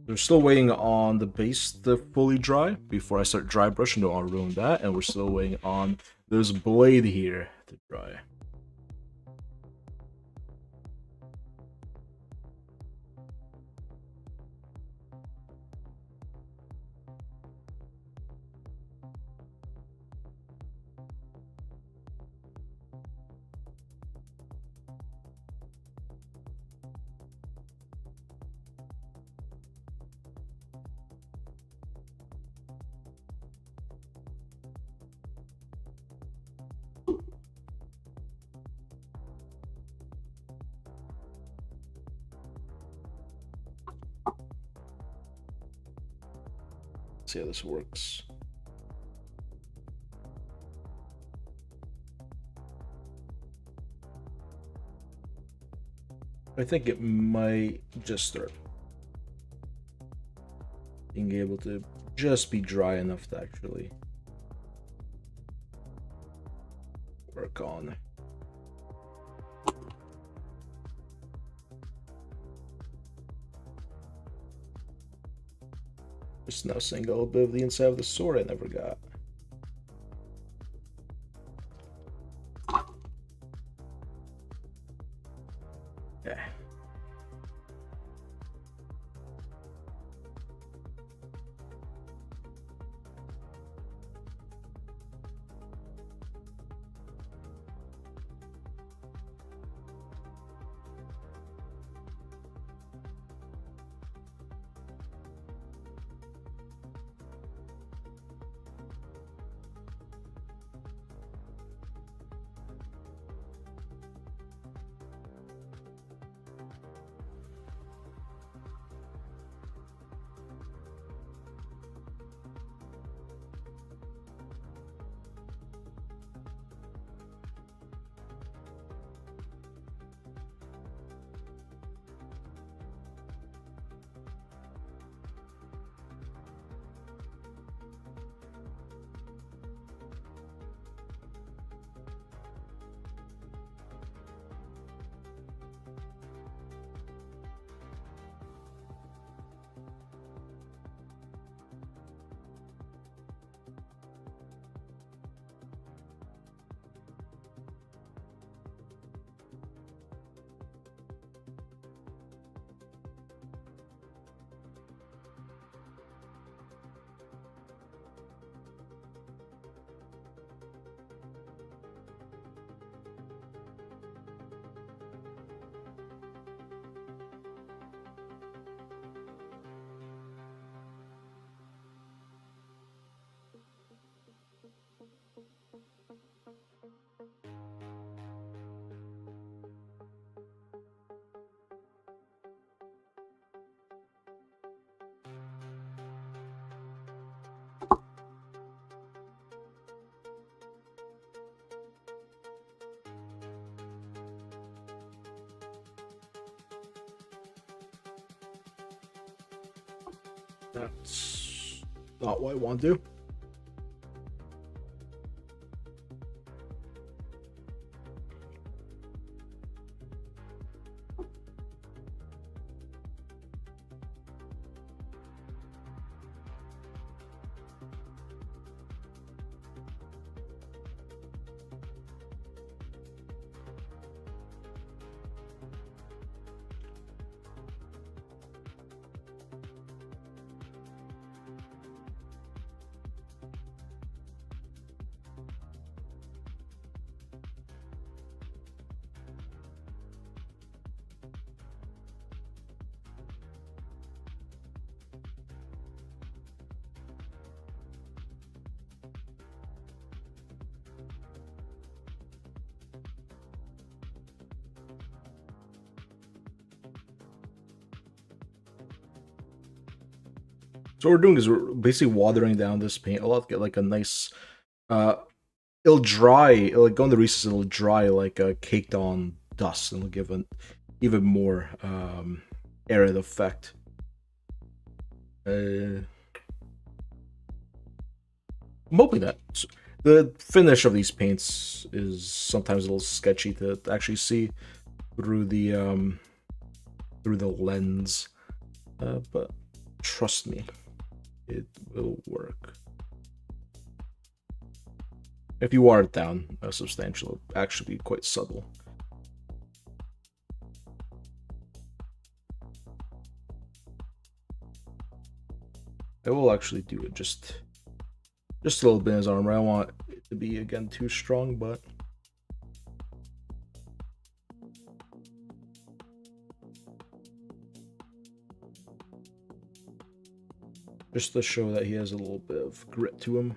We're still waiting on the base to fully dry before I start dry brushing. Don't want to ruin that. And we're still waiting on this blade here to dry. See how this works. I think it might just start being able to just be dry enough to actually work on. Just now seeing a little bit of the inside of the sword I never got. Okay. That's not what I want to do. So what we're doing is we're basically watering down this paint a lot to get like a nice Uh, it'll dry. It'll like, go in the recess. It'll dry like a caked on dust, and it'll give an even more arid effect. I'm hoping that the finish of these paints is sometimes a little sketchy to actually see through the lens, but trust me, it will work. If you water it down substantially, it'll actually be quite subtle. I will actually do it just a little bit in his armor. I don't want it to be again too strong, but just to show that he has a little bit of grit to him.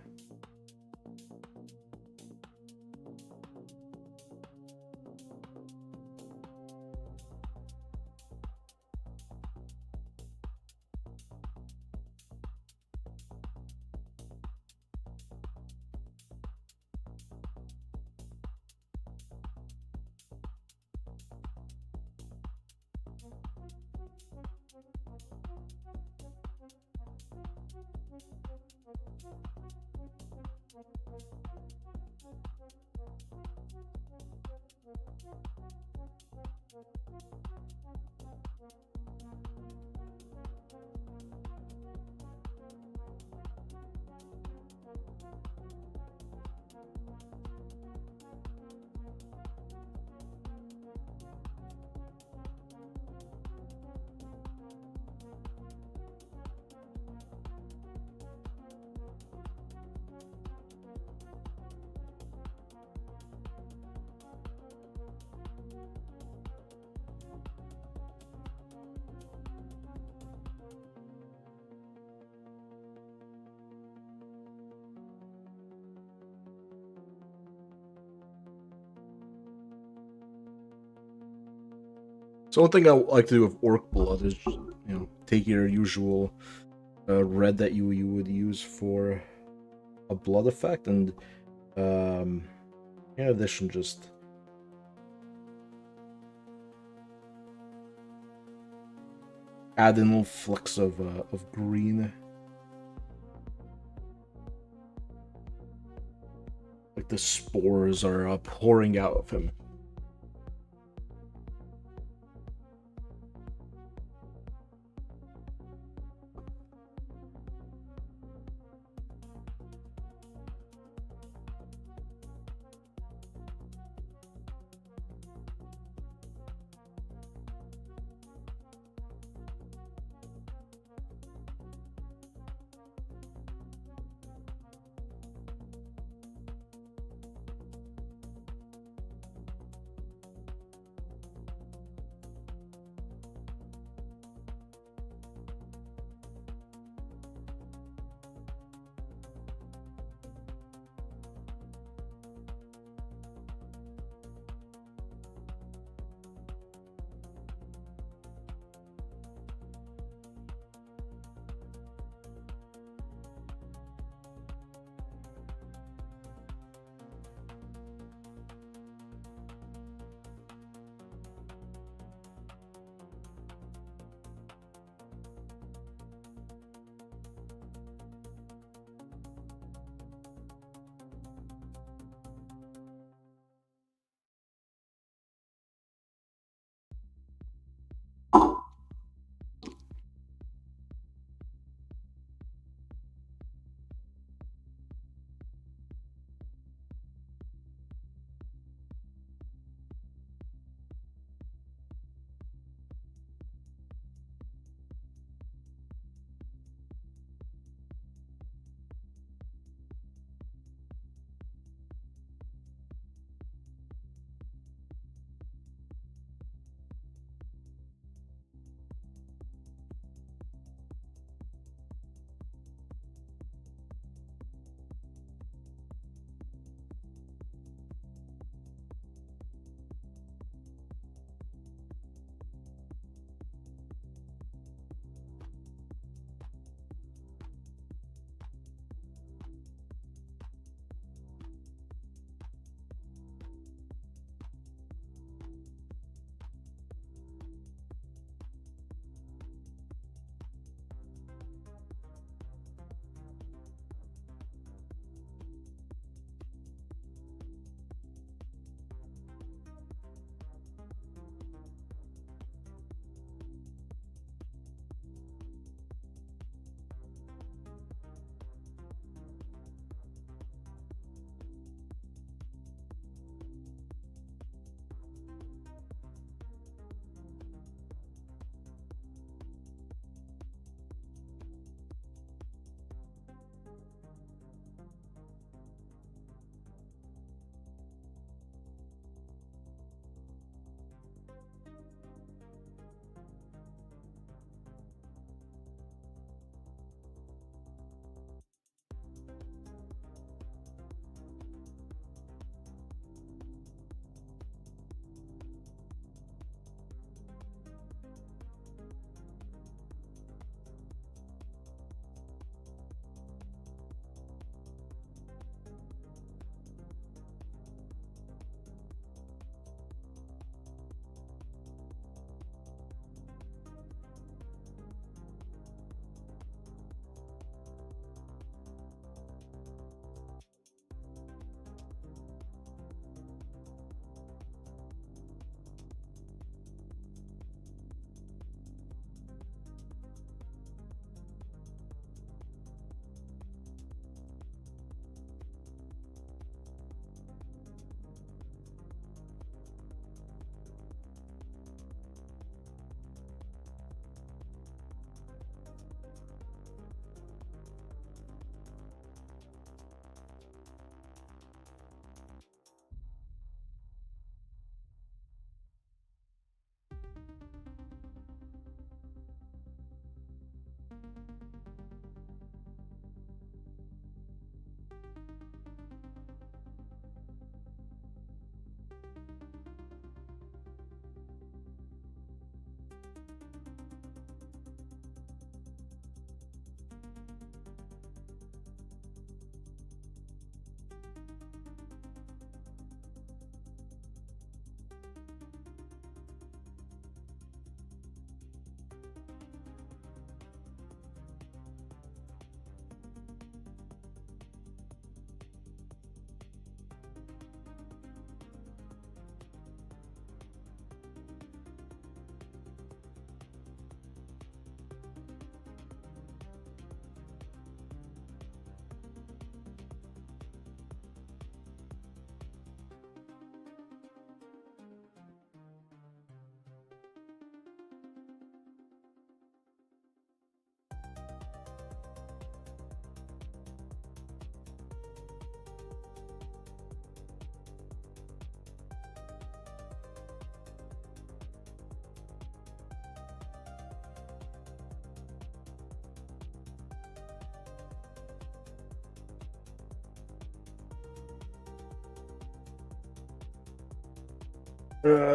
So one thing I like to do with orc blood is, take your usual red that you would use for a blood effect, and in addition, just add in little flicks of green, like the spores are pouring out of him.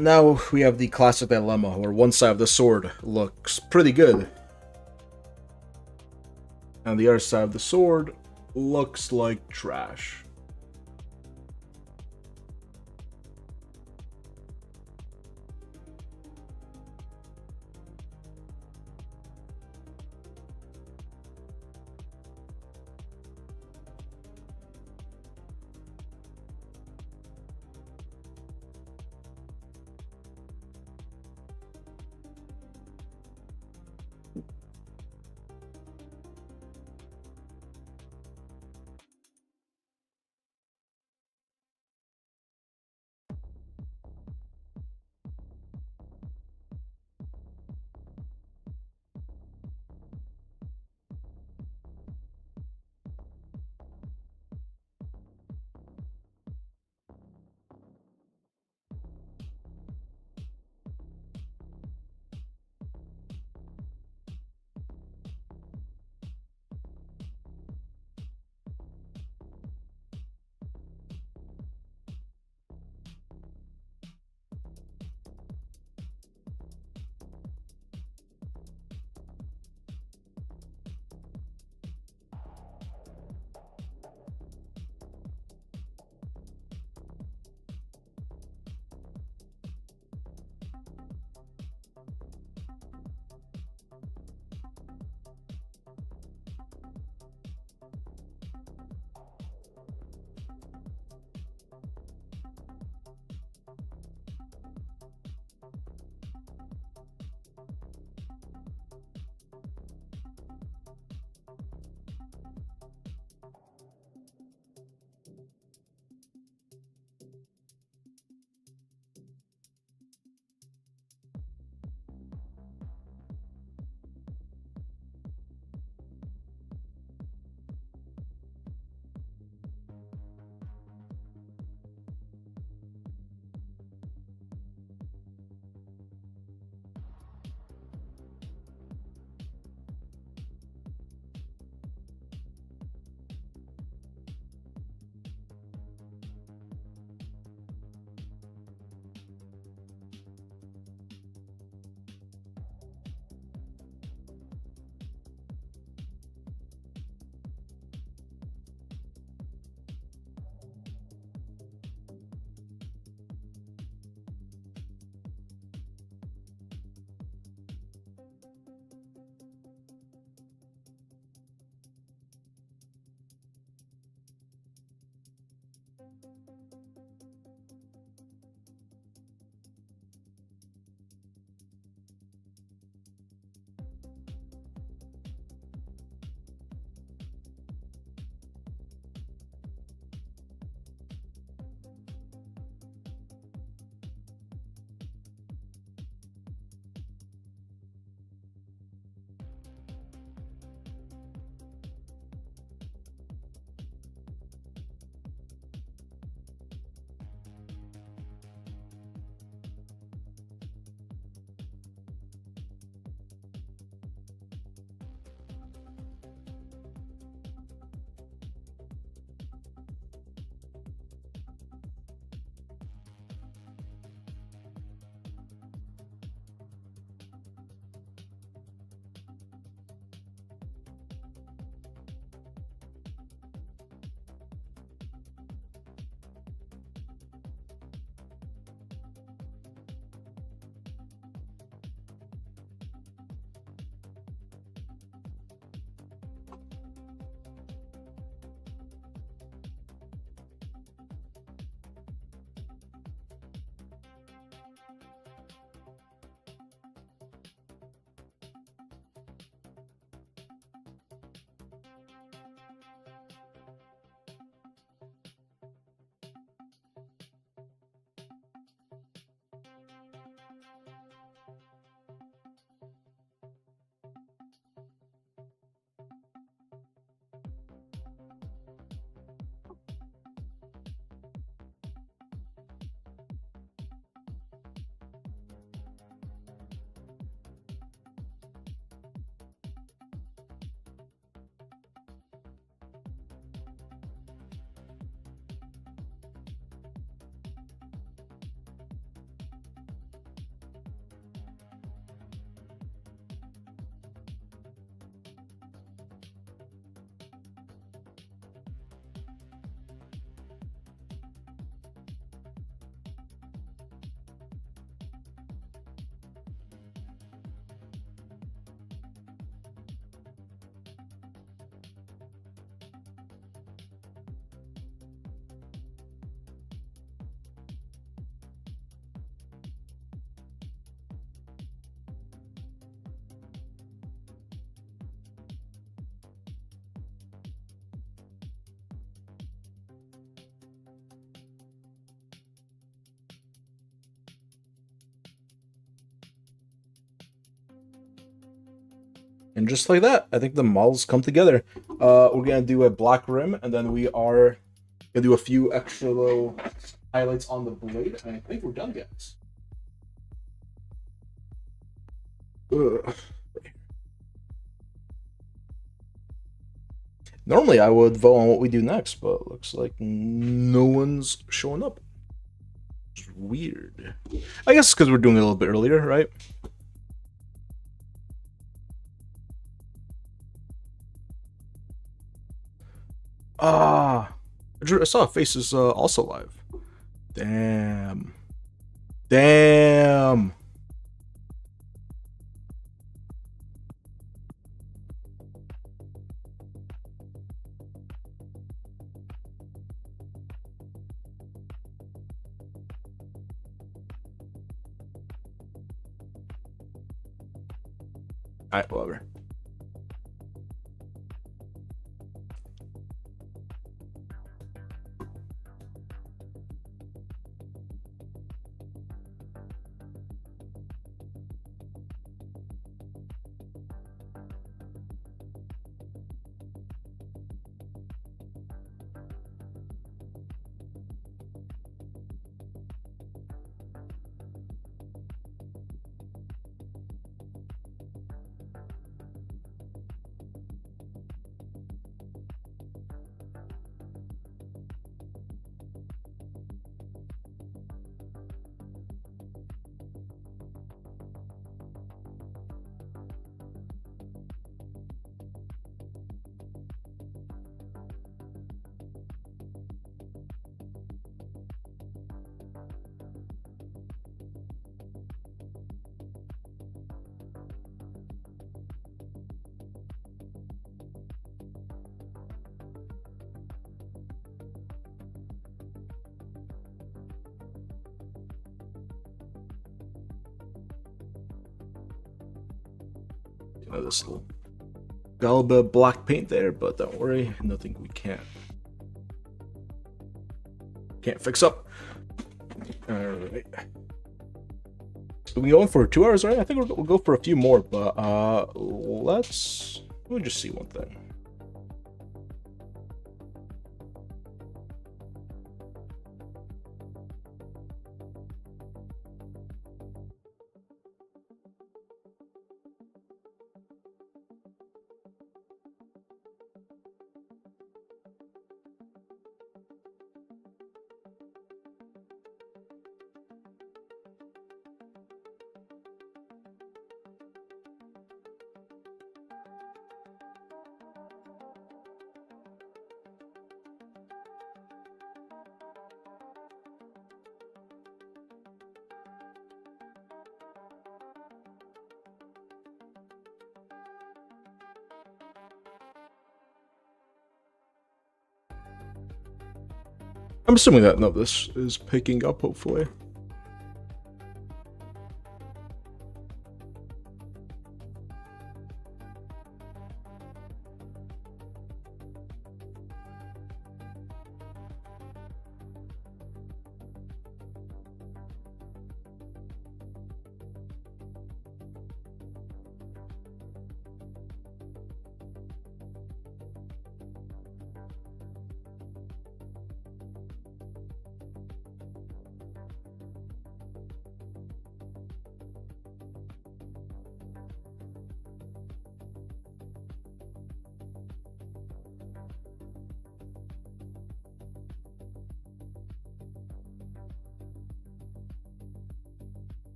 Now we have the classic dilemma, where one side of the sword looks pretty good, and the other side of the sword looks like trash. And just like that, I think the models come together. We're gonna do a black rim, and then we are gonna do a few extra little highlights on the blade, and I think we're done, guys. Ugh. Normally I would vote on what we do next, but looks like no one's showing up. It's weird. I guess because we're doing it a little bit earlier, right? Ah, I saw Face is also live. Damn. Damn. Alright, whatever. This little got a little bit of black paint there, but don't worry, nothing we can't fix up. All right, so we going for 2 hours, right? I think we'll go for a few more, but we'll just see one thing. I'm assuming that none of this is picking up, hopefully.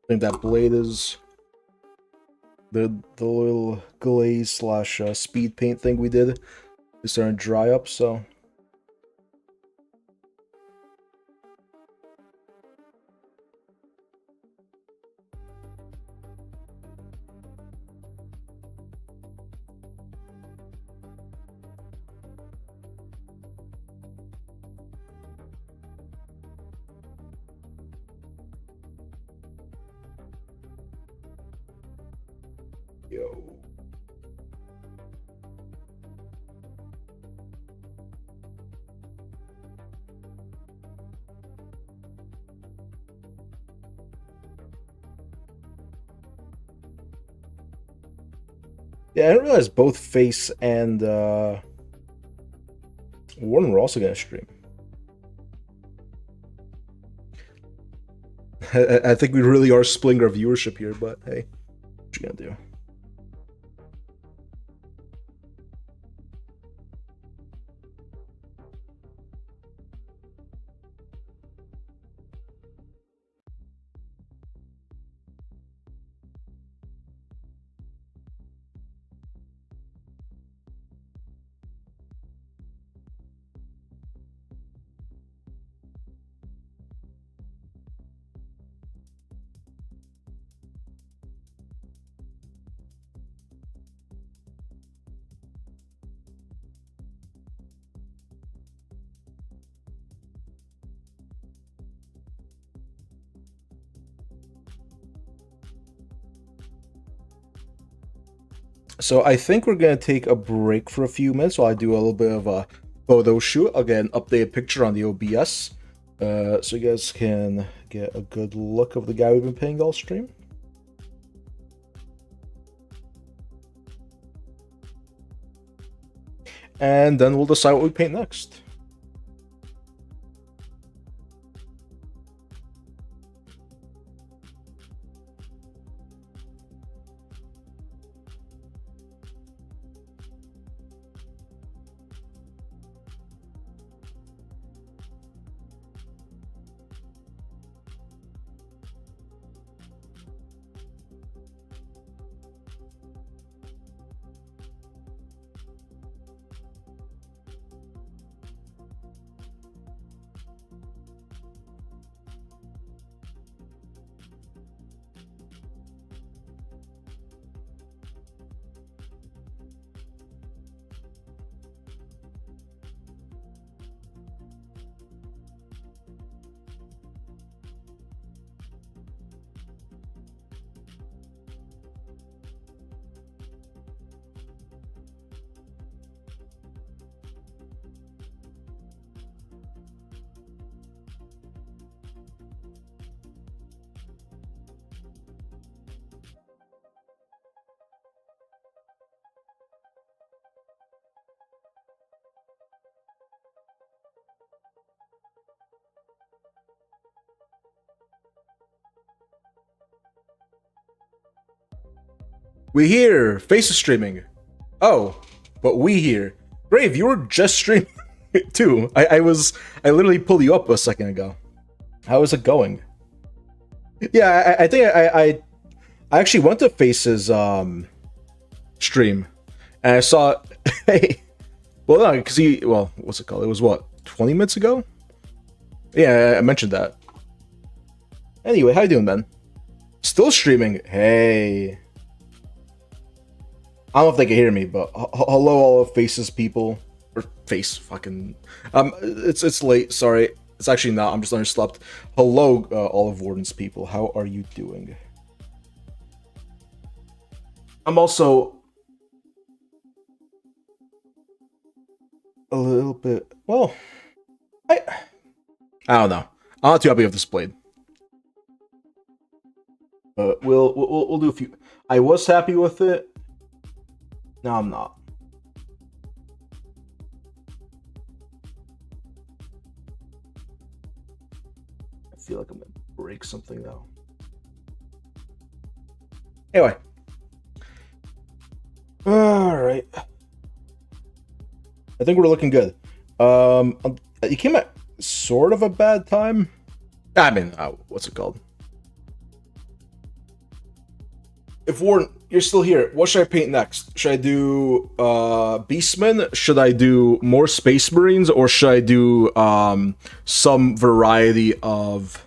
I think that blade is the little glaze slash speed paint thing we did is starting to dry up, so Yo. Yeah, I didn't realize both Face and Warren were also gonna stream. I think we really are splitting our viewership here, but hey, what you gonna do? So I think we're gonna take a break for a few minutes while I do a little bit of a photo shoot. I'll get an updated picture on the OBS, so you guys can get a good look of the guy we've been paying all stream. And then we'll decide what we paint next. We here, Face is streaming. Oh, but we here. Grave, you were just streaming too. I literally pulled you up a second ago. How is it going? Yeah, I think I actually went to Face's stream and I saw hey, well no, because what's it called? It was what, 20 minutes ago? Yeah, I mentioned that. Anyway, how you doing, man? Still streaming. Hey. I don't know if they can hear me, but hello, all of Face's people, or Face, fucking. It's late. Sorry, it's actually not. I'm just underslept. Hello, all of Warden's people. How are you doing? I'm also a little bit. Well, I don't know. I'm not too happy with this blade. But we'll do a few. I was happy with it. No, I'm not. I feel like I'm gonna break something though. Anyway. Alright. I think we're looking good. You came at sort of a bad time. I mean, what's it called? If Warren, you're still here, what should I paint next? Should I do Beastmen? Should I do more Space Marines? Or should I do some variety of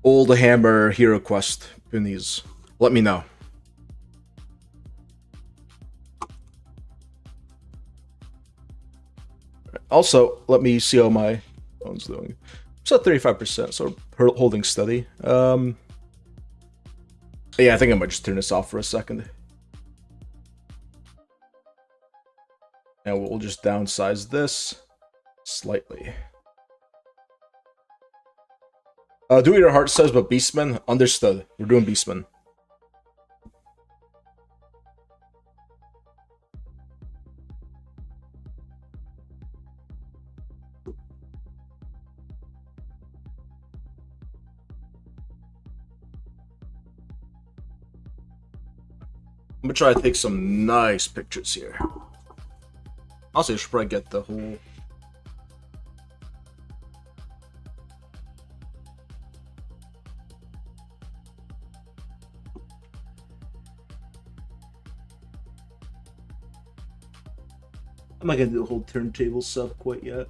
old Hammer HeroQuest in these? Let me know. Also, let me see how my phone's doing. It's at 35%, so holding steady. Yeah, I think I might just turn this off for a second. And we'll just downsize this slightly. Do what your heart says, but Beastmen? Understood. We're doing Beastmen. I'm gonna try to take some nice pictures here. Also, I should probably get the whole... I'm not gonna do the whole turntable sub quite yet.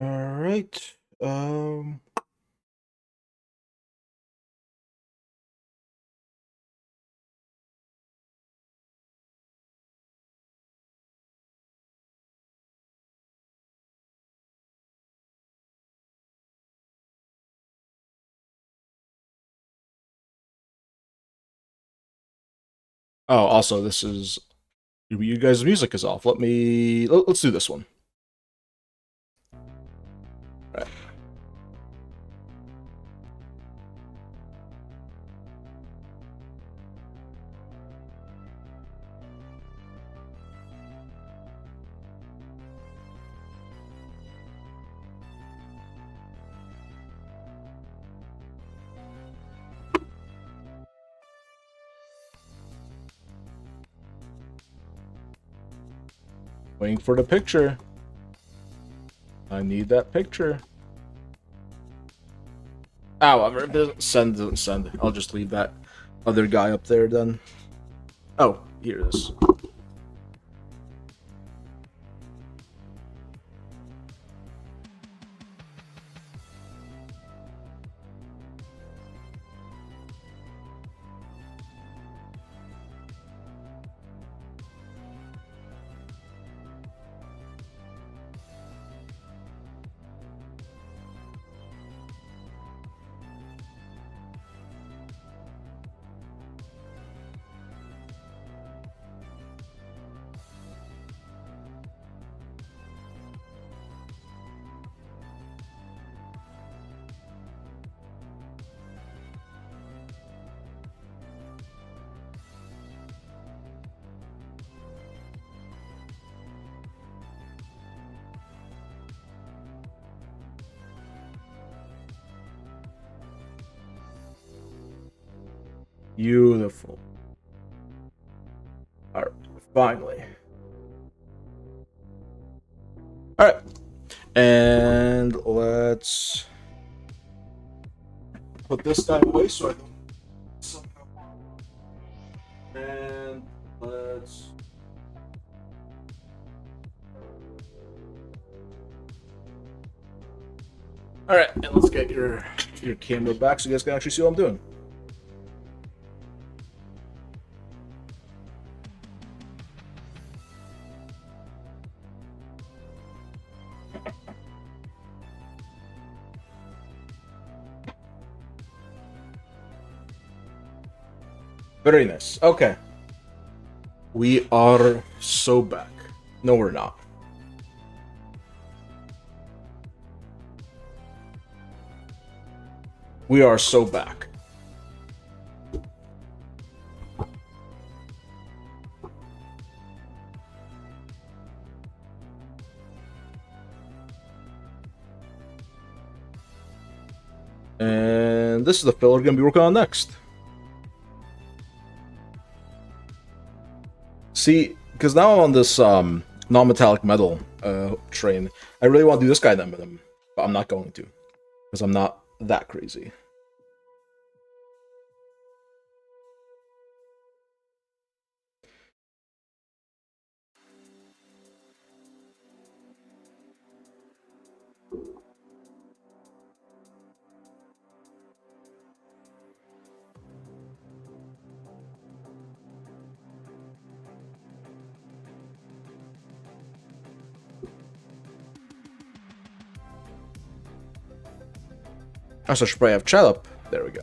All right. Oh, also, this is... You guys' music is off. Let's do this one. All right. Waiting for the picture. I need that picture. However, if it doesn't send. I'll just leave that other guy up there then. Oh, here it is. Beautiful. All right, finally. All right, and let's put this guy away so I don't somehow. And let's. All right, and let's get your camera back so you guys can actually see what I'm doing. Very nice. Okay. We are so back. No, we're not. We are so back. And this is the filler we're going to be working on next. See, because now I'm on this non-metallic metal train, I really want to do this guy then, but I'm not going to, because I'm not that crazy. I should probably have chat up. There we go.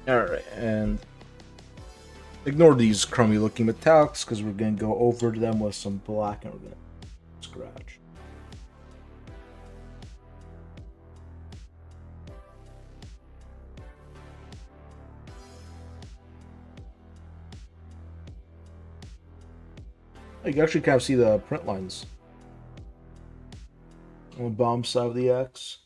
Alright, and ignore these crummy looking metallics because we're going to go over them with some black and we're going to scratch. You can actually kind of see the print lines on the bottom side of the X.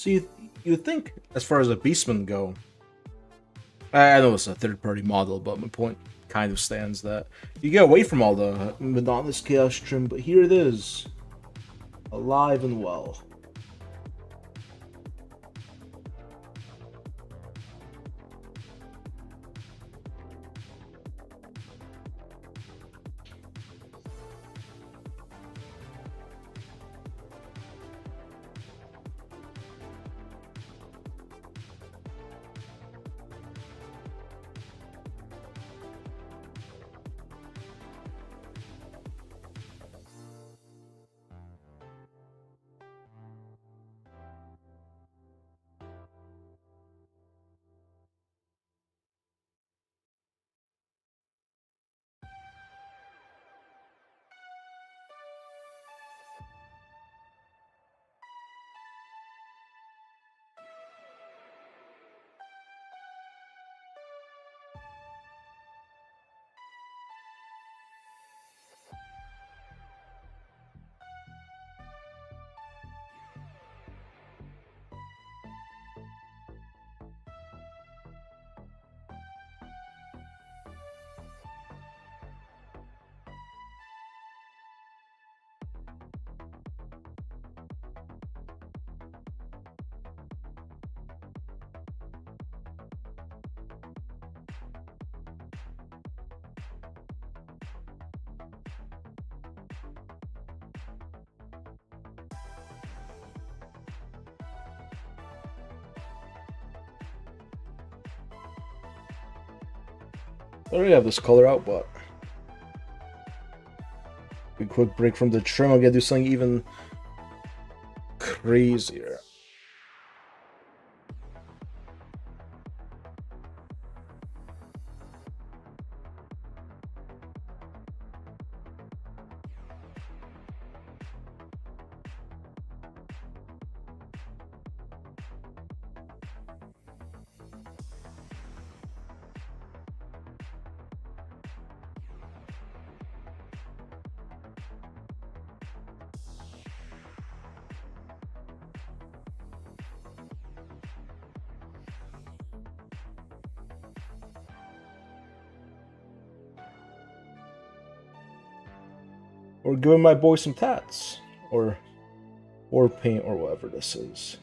So you think, as far as the Beastmen go, I know it's a third-party model, but my point kind of stands that you get away from all the monotonous chaos trim, but here it is, alive and well. I already have this color out, but a quick break from the trim. I'm gonna do something even crazier. Or giving my boy some tats. Or paint, or whatever this is.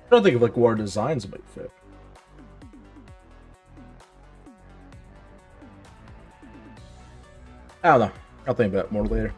I don't think of like war designs might fit. I don't know. I'll think about it more later.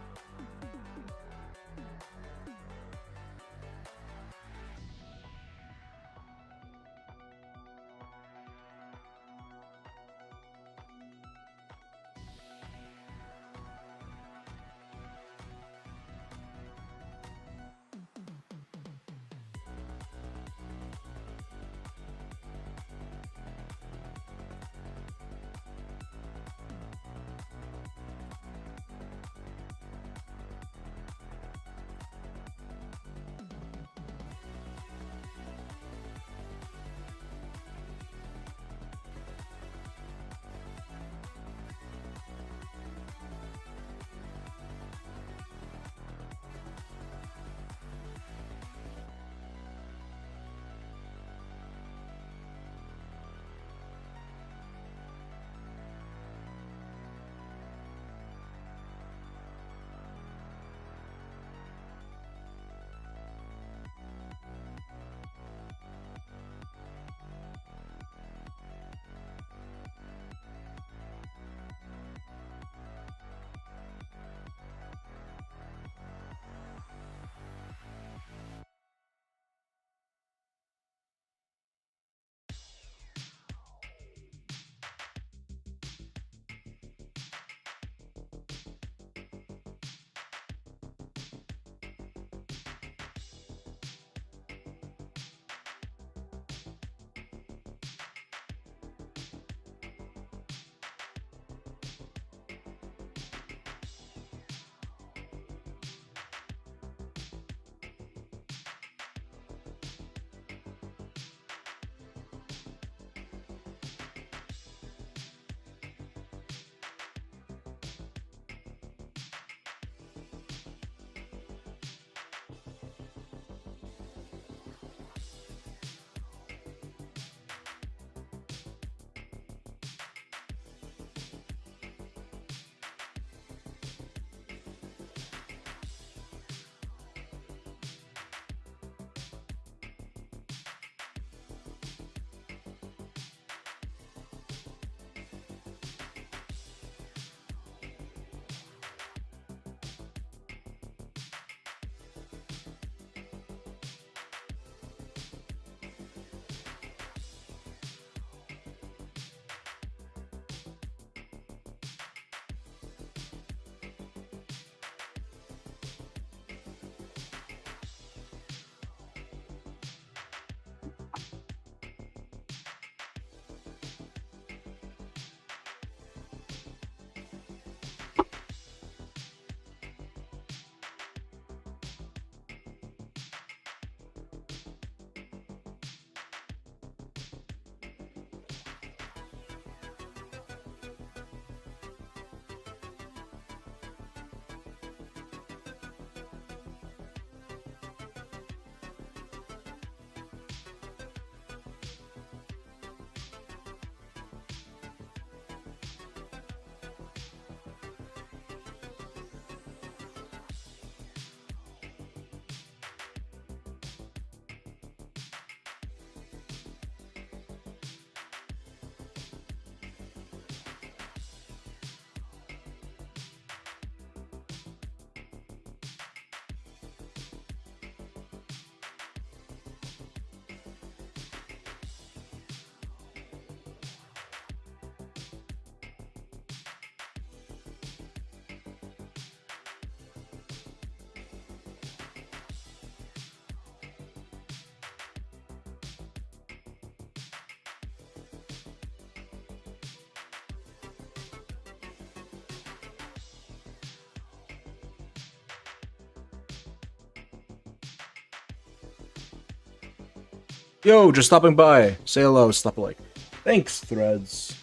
Yo, just stopping by. Say hello, stop a like. Thanks, Threads.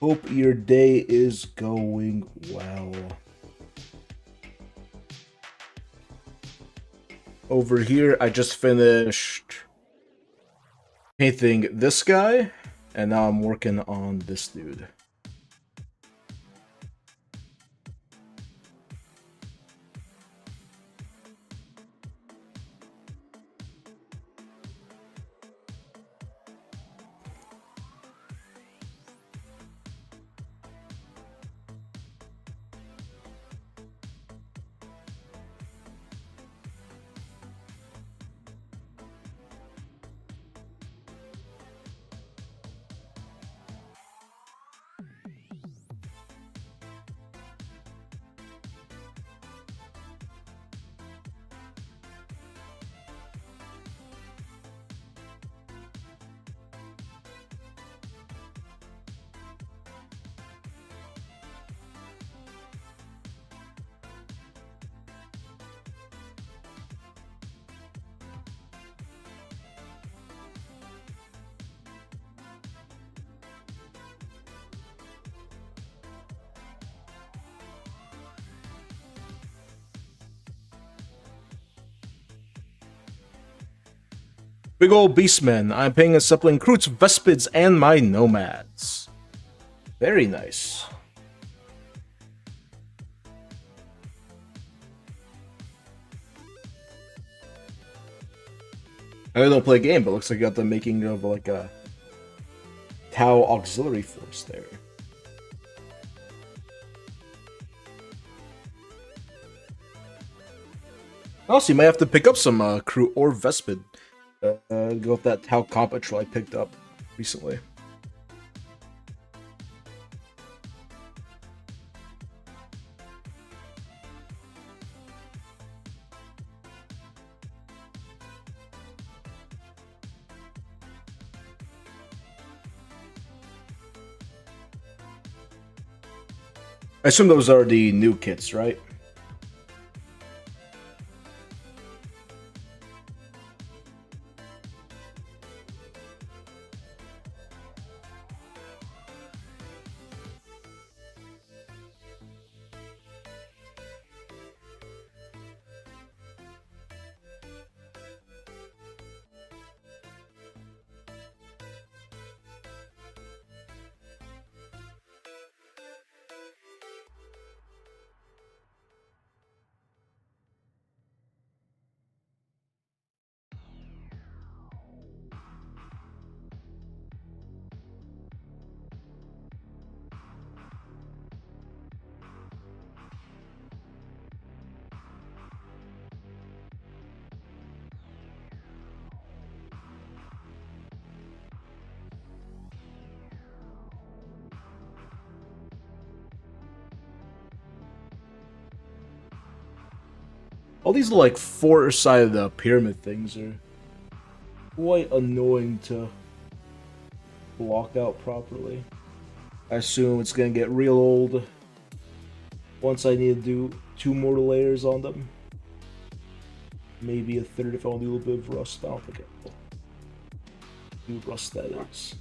Hope your day is going well. Over here, I just finished painting this guy, and now I'm working on this dude. Big ol' beastmen. I'm paying and suppling Kroots, Vespids, and my nomads. Very nice. I don't play a game, but it looks like you got the making of like a Tau auxiliary force there. Also, you might have to pick up some Kroot or Vespid. Go with that Tau Compatral I picked up recently. I assume those are the new kits, right? All these like four-sided pyramid things are quite annoying to block out properly. I assume it's gonna get real old once I need to do 2 more layers on them. Maybe a third if I want to do a little bit of rust. I don't think I will. Do rust, that is.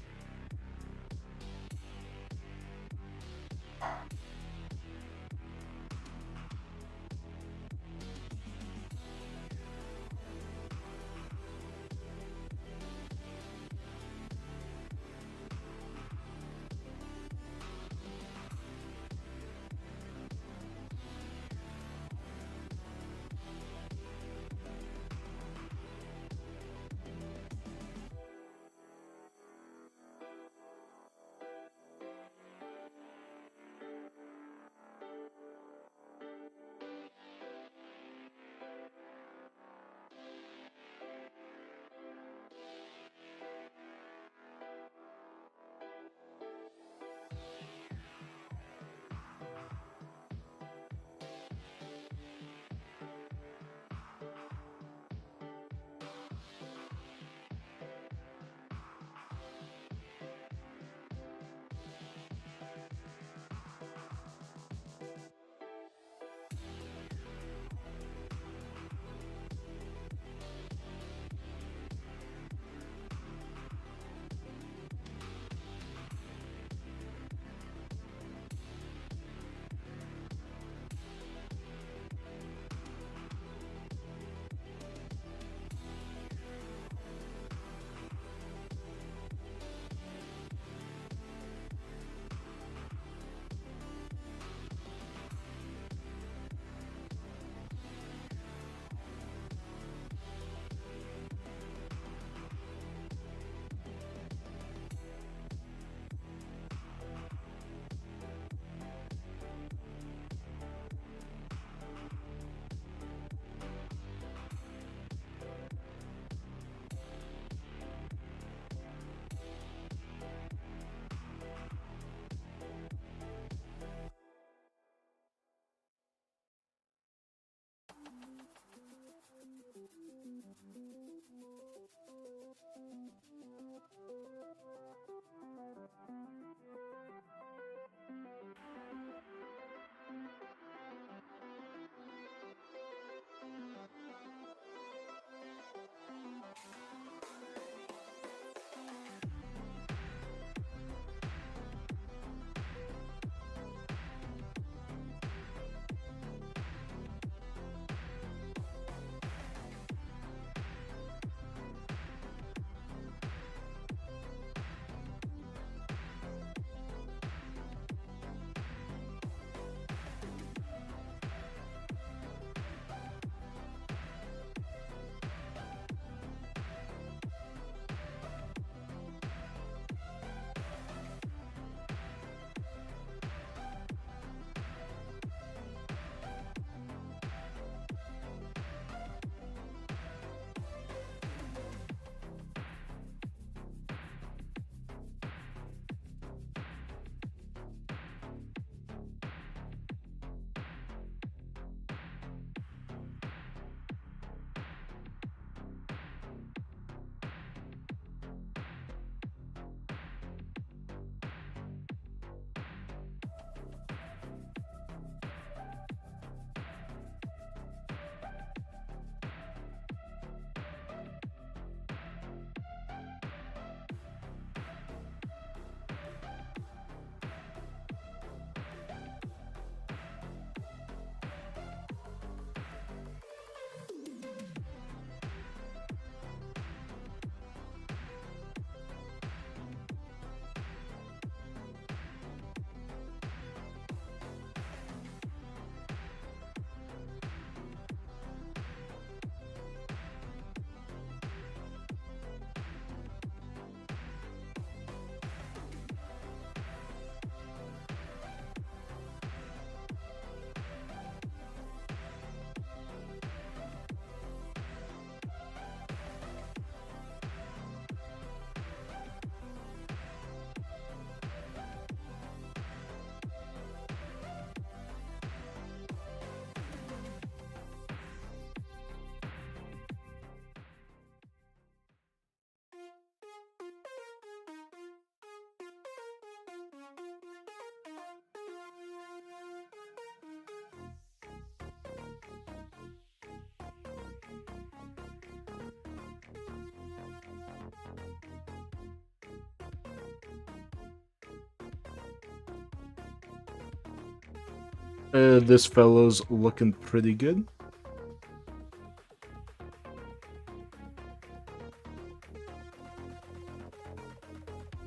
This fellow's looking pretty good.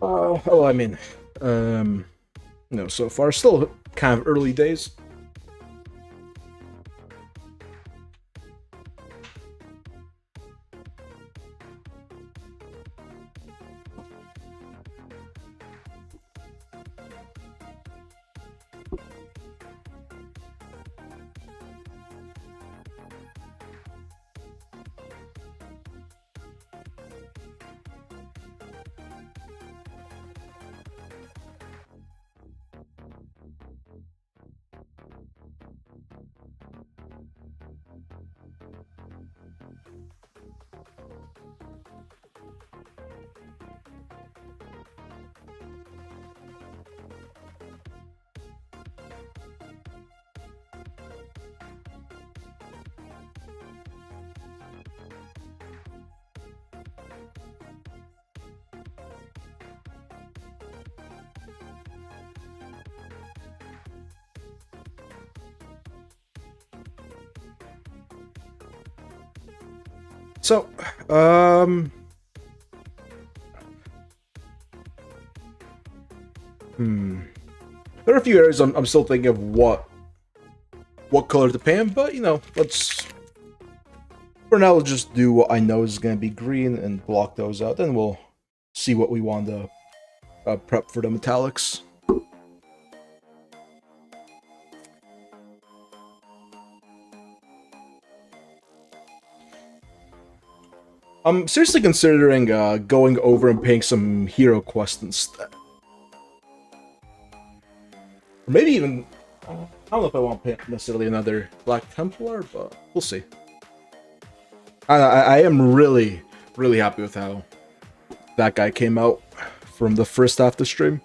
Oh, I mean, no, so far still kind of early days. So, there are a few areas I'm still thinking of what color to paint, but you know, for now, let's just do what I know is going to be green and block those out. Then we'll see what we want to prep for the metallics. I'm seriously considering going over and paying some HeroQuest instead. Or maybe even, I don't know if I want to pay necessarily another Black Templar, but we'll see. I am really, really happy with how that guy came out from the first half of the stream.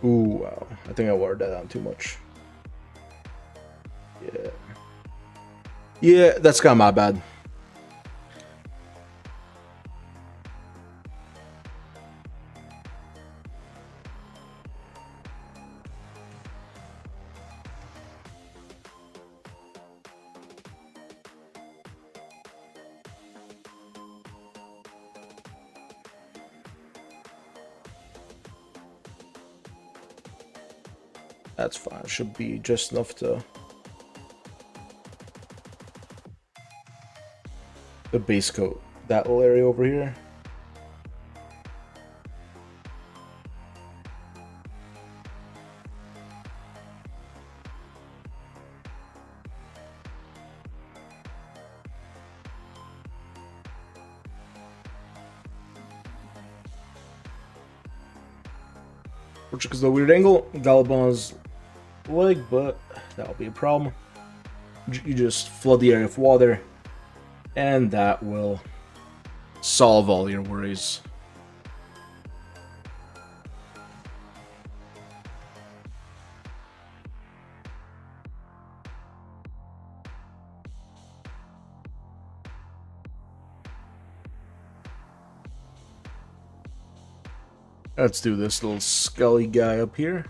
Ooh, wow. I think I watered that down too much. Yeah. Yeah, that's kind of my bad. That's fine. Should be just enough to the base coat. That little area over here. Because the weird angle, Galban's leg, but that'll be a problem. You just flood the area with water, and that will solve all your worries. Let's do this little skelly guy up here.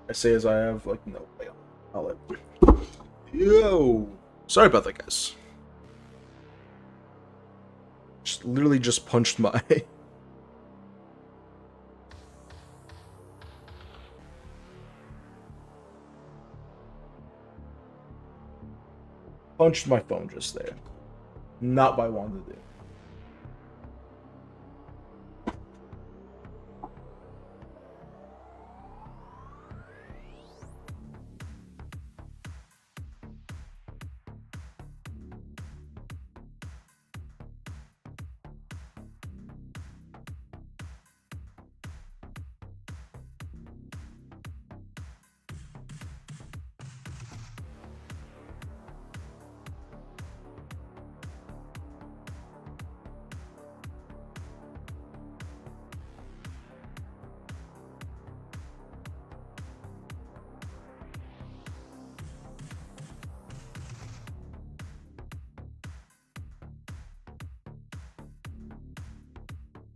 I say as I have, like, no way. I'll let. Yo! Sorry about that, guys. Just literally just punched my. Punched my phone just there. Not what I wanted to do.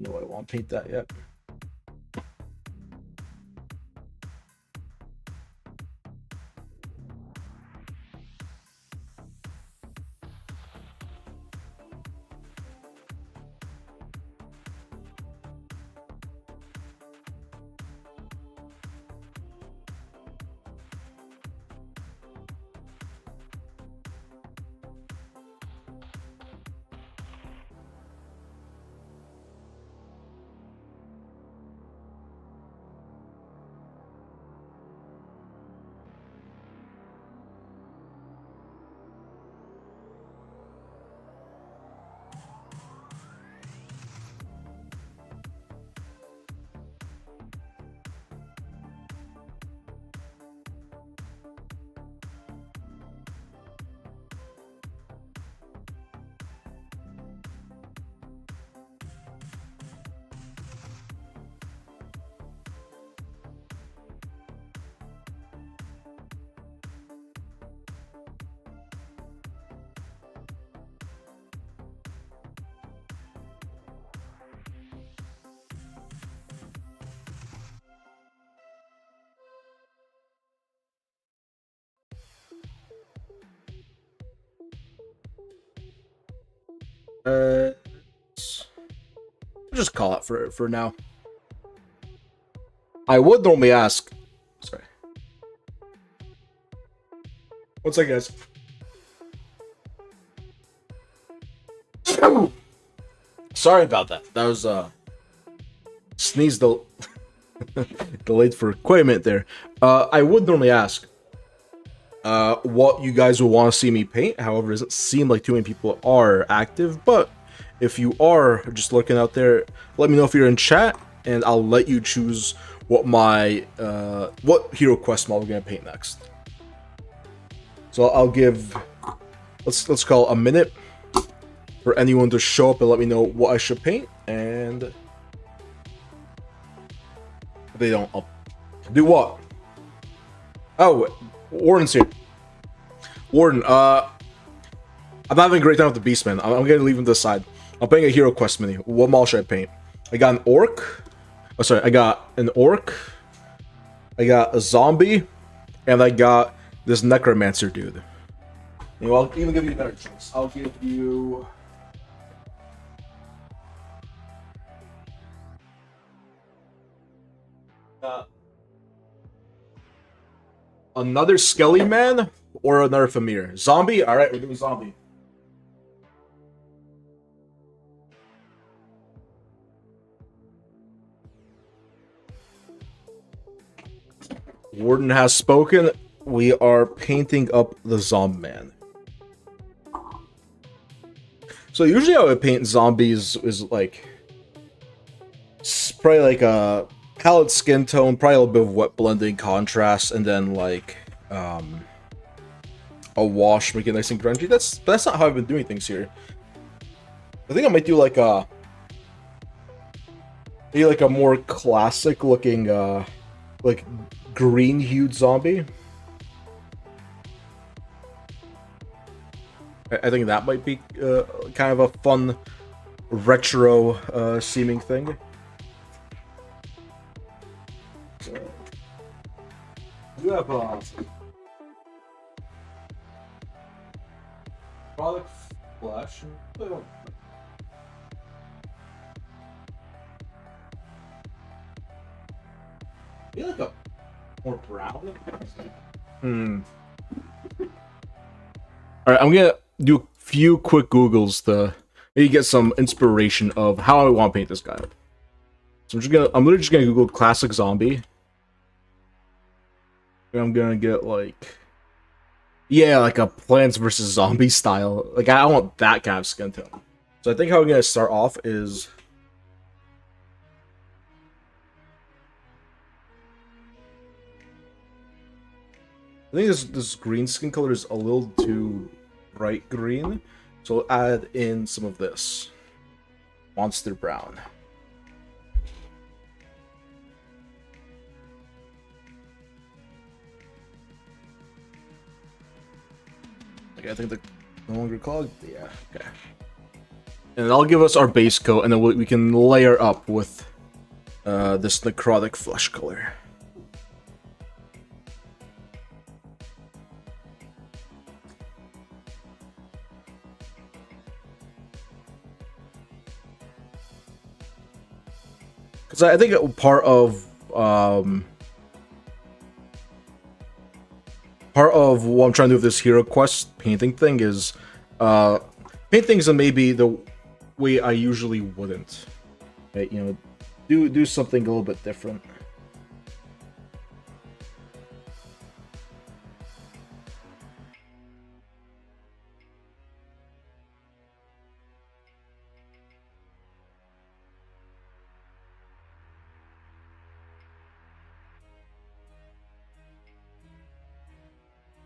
No, I won't paint that yet. I'll just call it for now. I would normally ask. Sorry. One second, guys. Sorry about that. That was sneezed delayed for quite a minute there. I would normally ask what you guys would want to see me paint. However, it doesn't seem like too many people are active, but if you are just looking out there, let me know if you're in chat, and I'll let you choose what my what HeroQuest model we're gonna paint next. So I'll give let's call it a minute for anyone to show up and let me know what I should paint, and if they don't, I'll do what? Oh, Warden's here. Warden, I'm having a great time with the Beastman. I'm gonna leave him to the side. I'm painting a HeroQuest mini. What model should I paint? I got an orc. Oh, sorry, I got an orc. I got a zombie, and I got this necromancer dude. You know, I'll even give you a better choice. I'll give you. Another Skelly Man or another Famir? Zombie? Alright, we're doing zombie. Warden has spoken. We are painting up the Zombie Man. So usually I would paint zombies is like probably like a pallid skin tone, probably a little bit of wet blending contrast, and then like a wash, make it nice and grungy. That's not how I've been doing things here. I think I might do like a maybe like a more classic looking like green hued zombie. I think that might be kind of a fun retro seeming thing. So, you have product flash. Maybe like a more brown. All right, I'm gonna do a few quick Googles to maybe get some inspiration of how I want to paint this guy up. So I'm literally just gonna Google classic zombie. And I'm gonna get like, yeah, like a Plants vs. Zombie style. Like I want that kind of skin tone. So I think how I'm gonna start off is I think this green skin color is a little too bright green, so I'll add in some of this monster brown. Okay, I think the no longer clogged. Yeah, okay. And that'll give us our base coat, and then we can layer up with this necrotic flesh color. Because I think part of what I'm trying to do with this HeroQuest painting thing is paint things in maybe the way I usually wouldn't. Right? You know, do something a little bit different.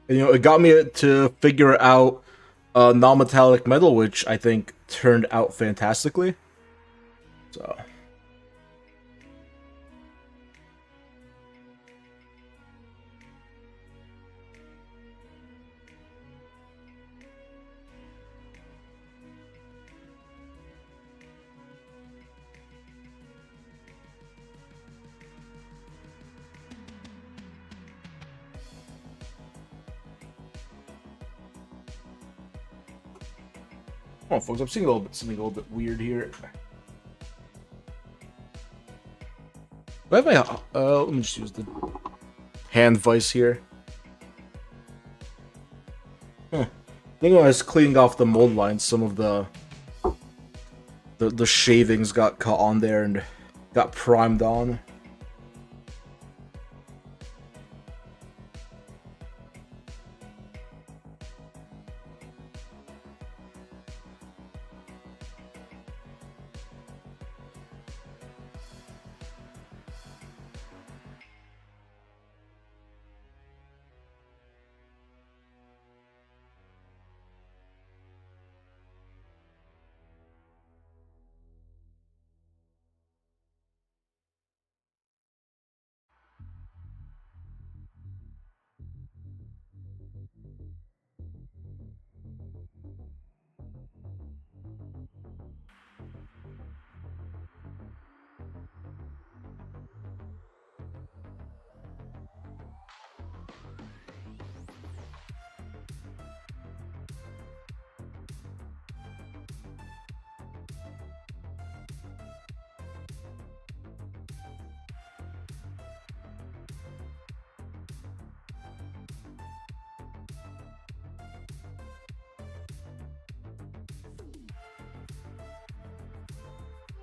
And, you know, it got me to figure out non-metallic metal, which I think turned out fantastically. So. Come on, folks, I'm seeing something a little bit weird here. Do I have my, let me just use the hand vice here. Huh. I think when I was cleaning off the mold lines, some of the shavings got caught on there and got primed on.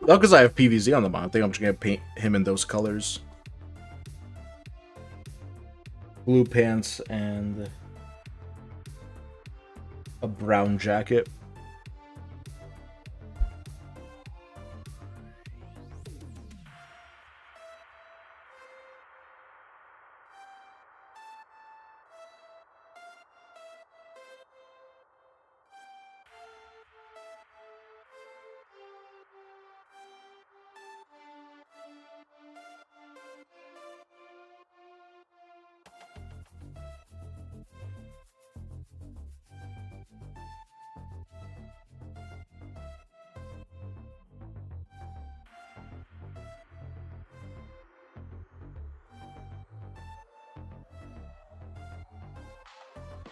Not because I have PVZ on the mod. I think I'm just gonna paint him in those colors. Blue pants and a brown jacket.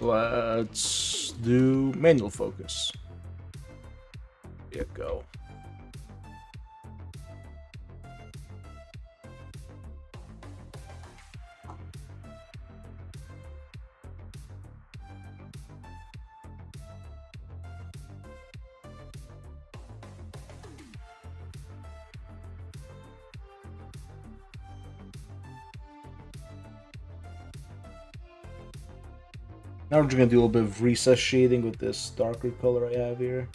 Let's do manual focus. There you go. Now we're just gonna do a little bit of recess shading with this darker color I have here.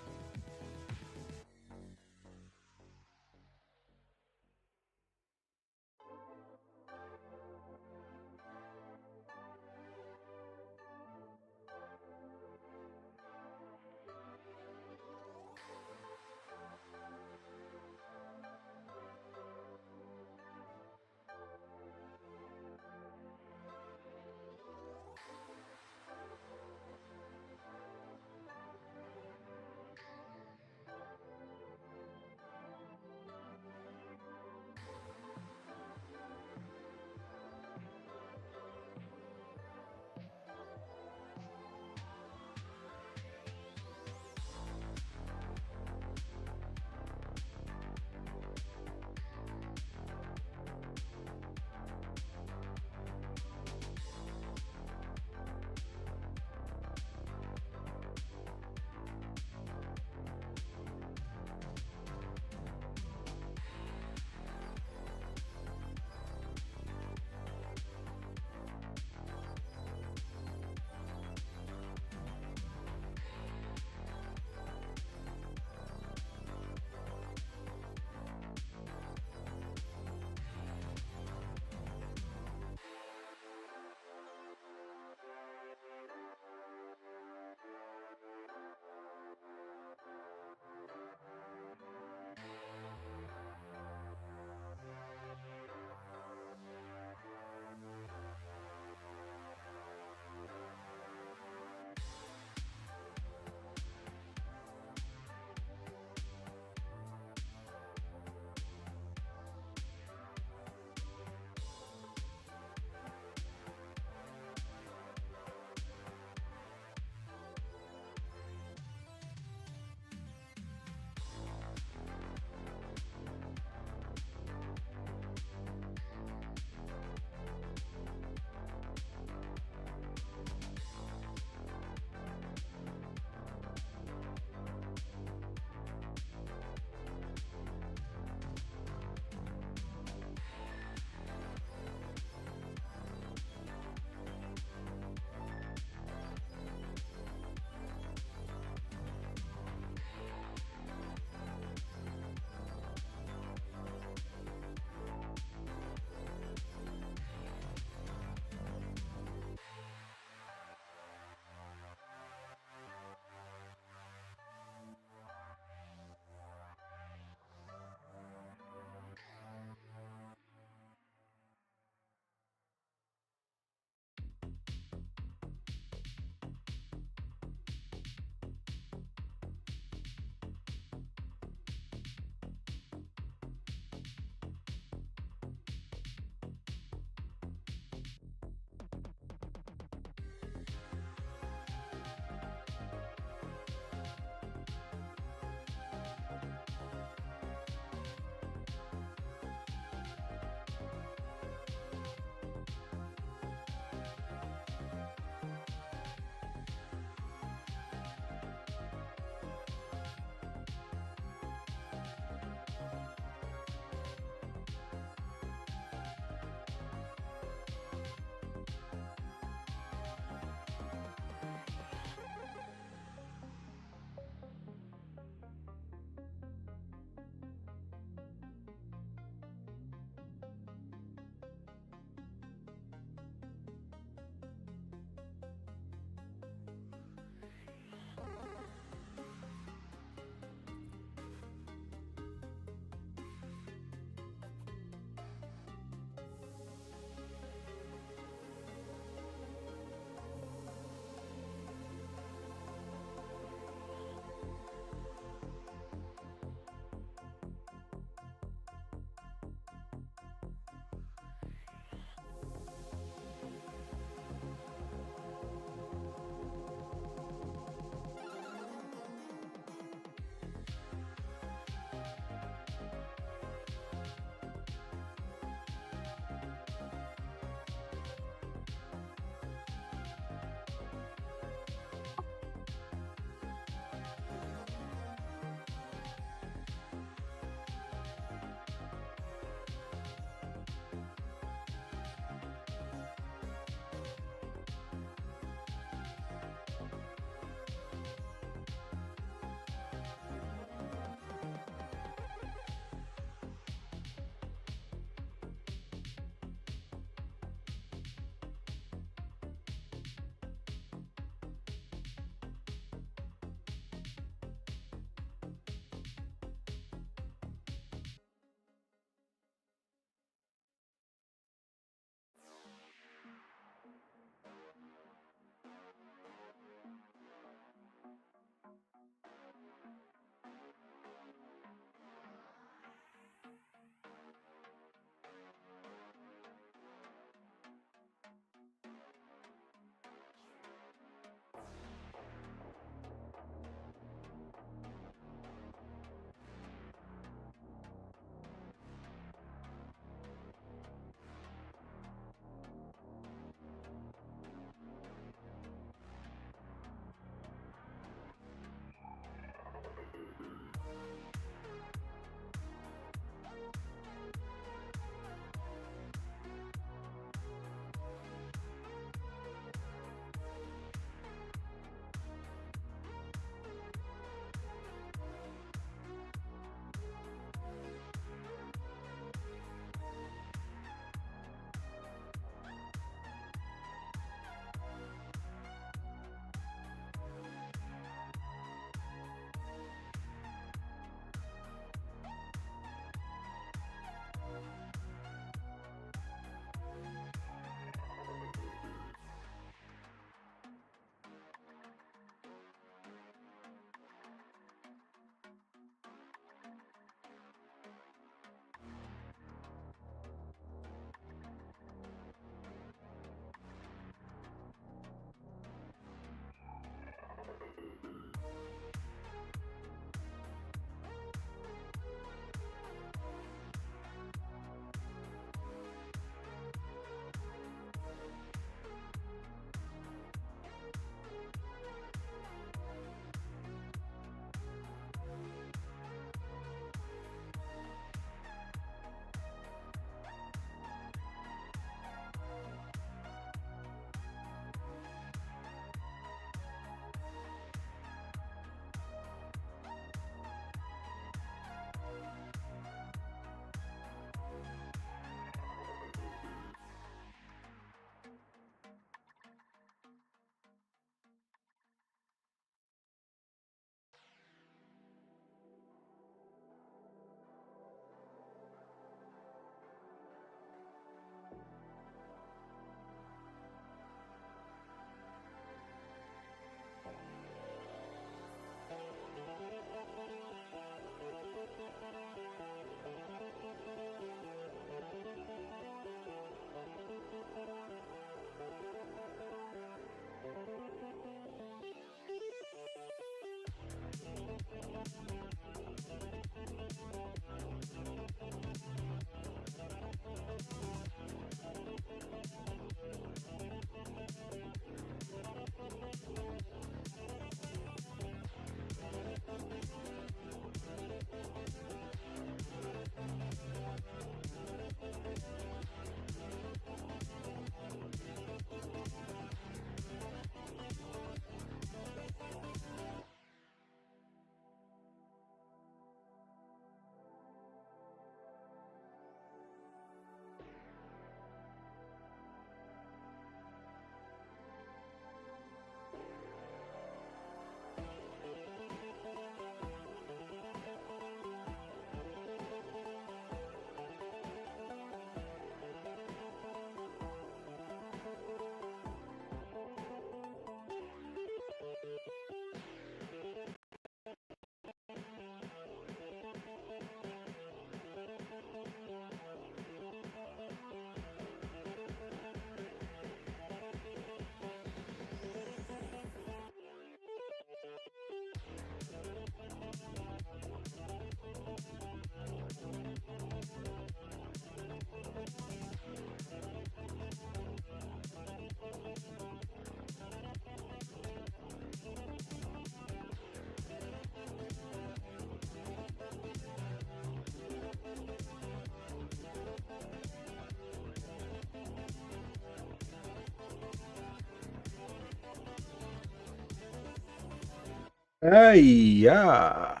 Hey, yeah.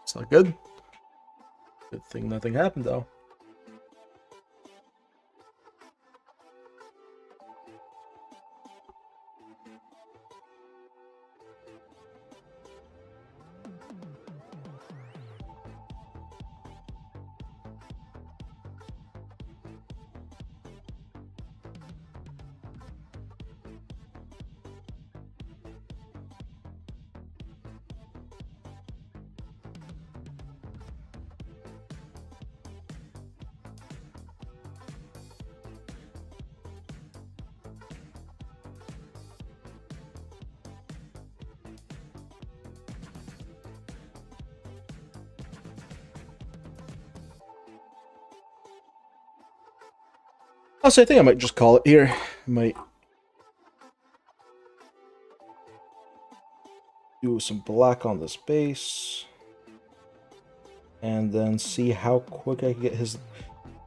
It's not good. Good thing nothing happened, though. Also, I think I might just call it here. I might do some black on this base. And then see how quick I can get his...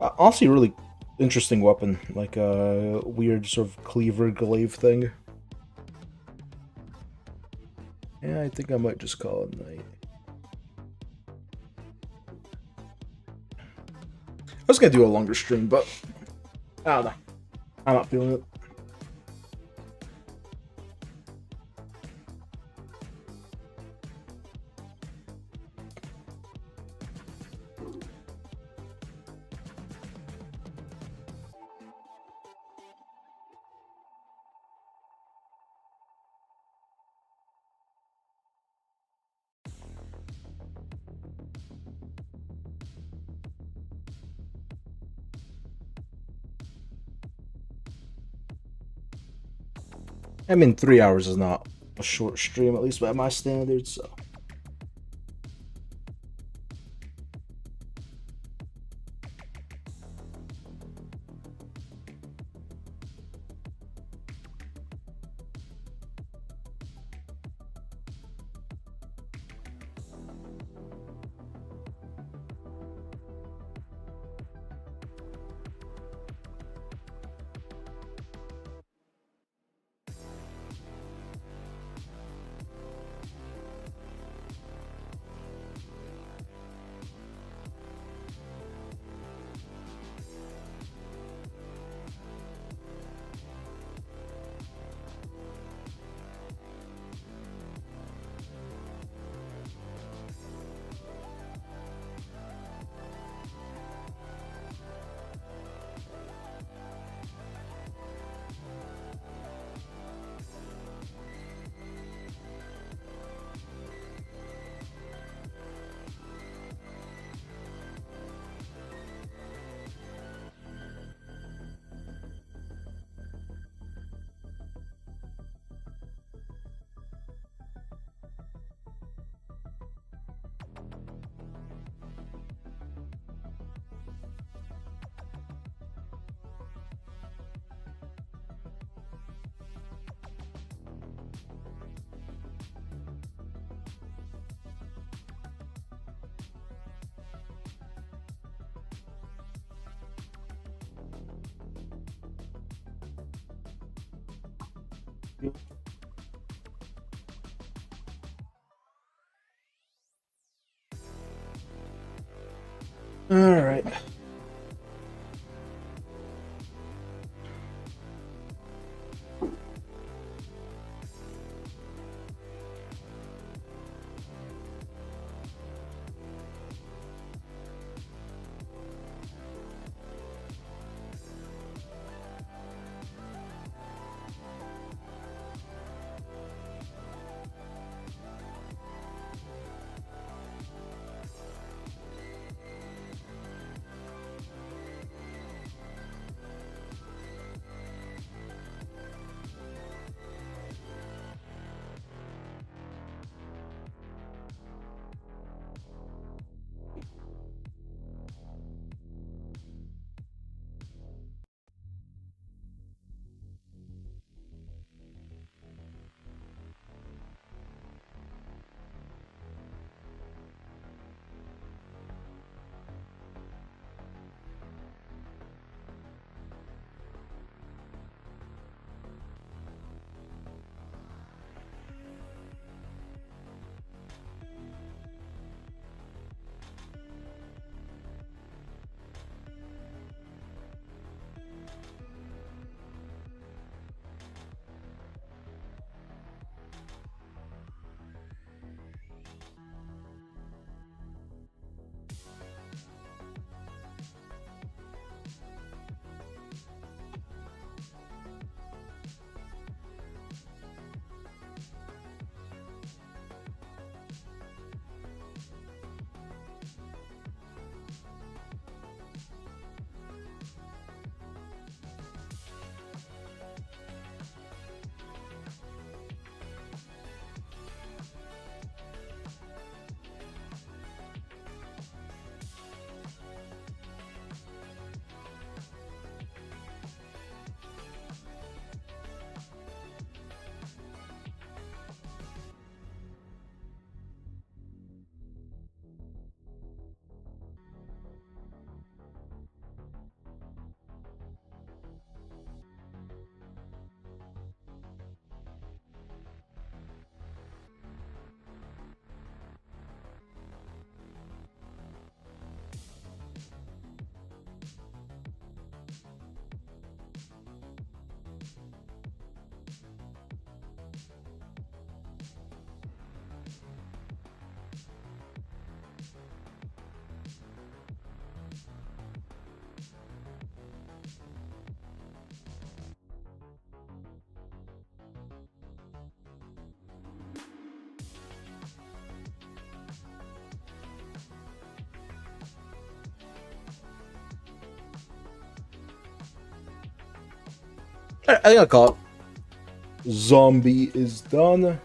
honestly, really interesting weapon. Like a weird sort of cleaver glaive thing. Yeah, I think I might just call it night. I was gonna do a longer stream, but I don't know. I'm not feeling it. I mean, 3 hours is not a short stream, at least by my standards, so... Alright. I think I'll call it. Zombie is done.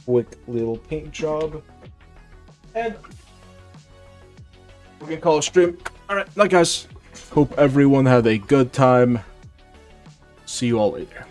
Quick little paint job. And we're gonna call it stream. Alright, night guys. Hope everyone had a good time. See you all later.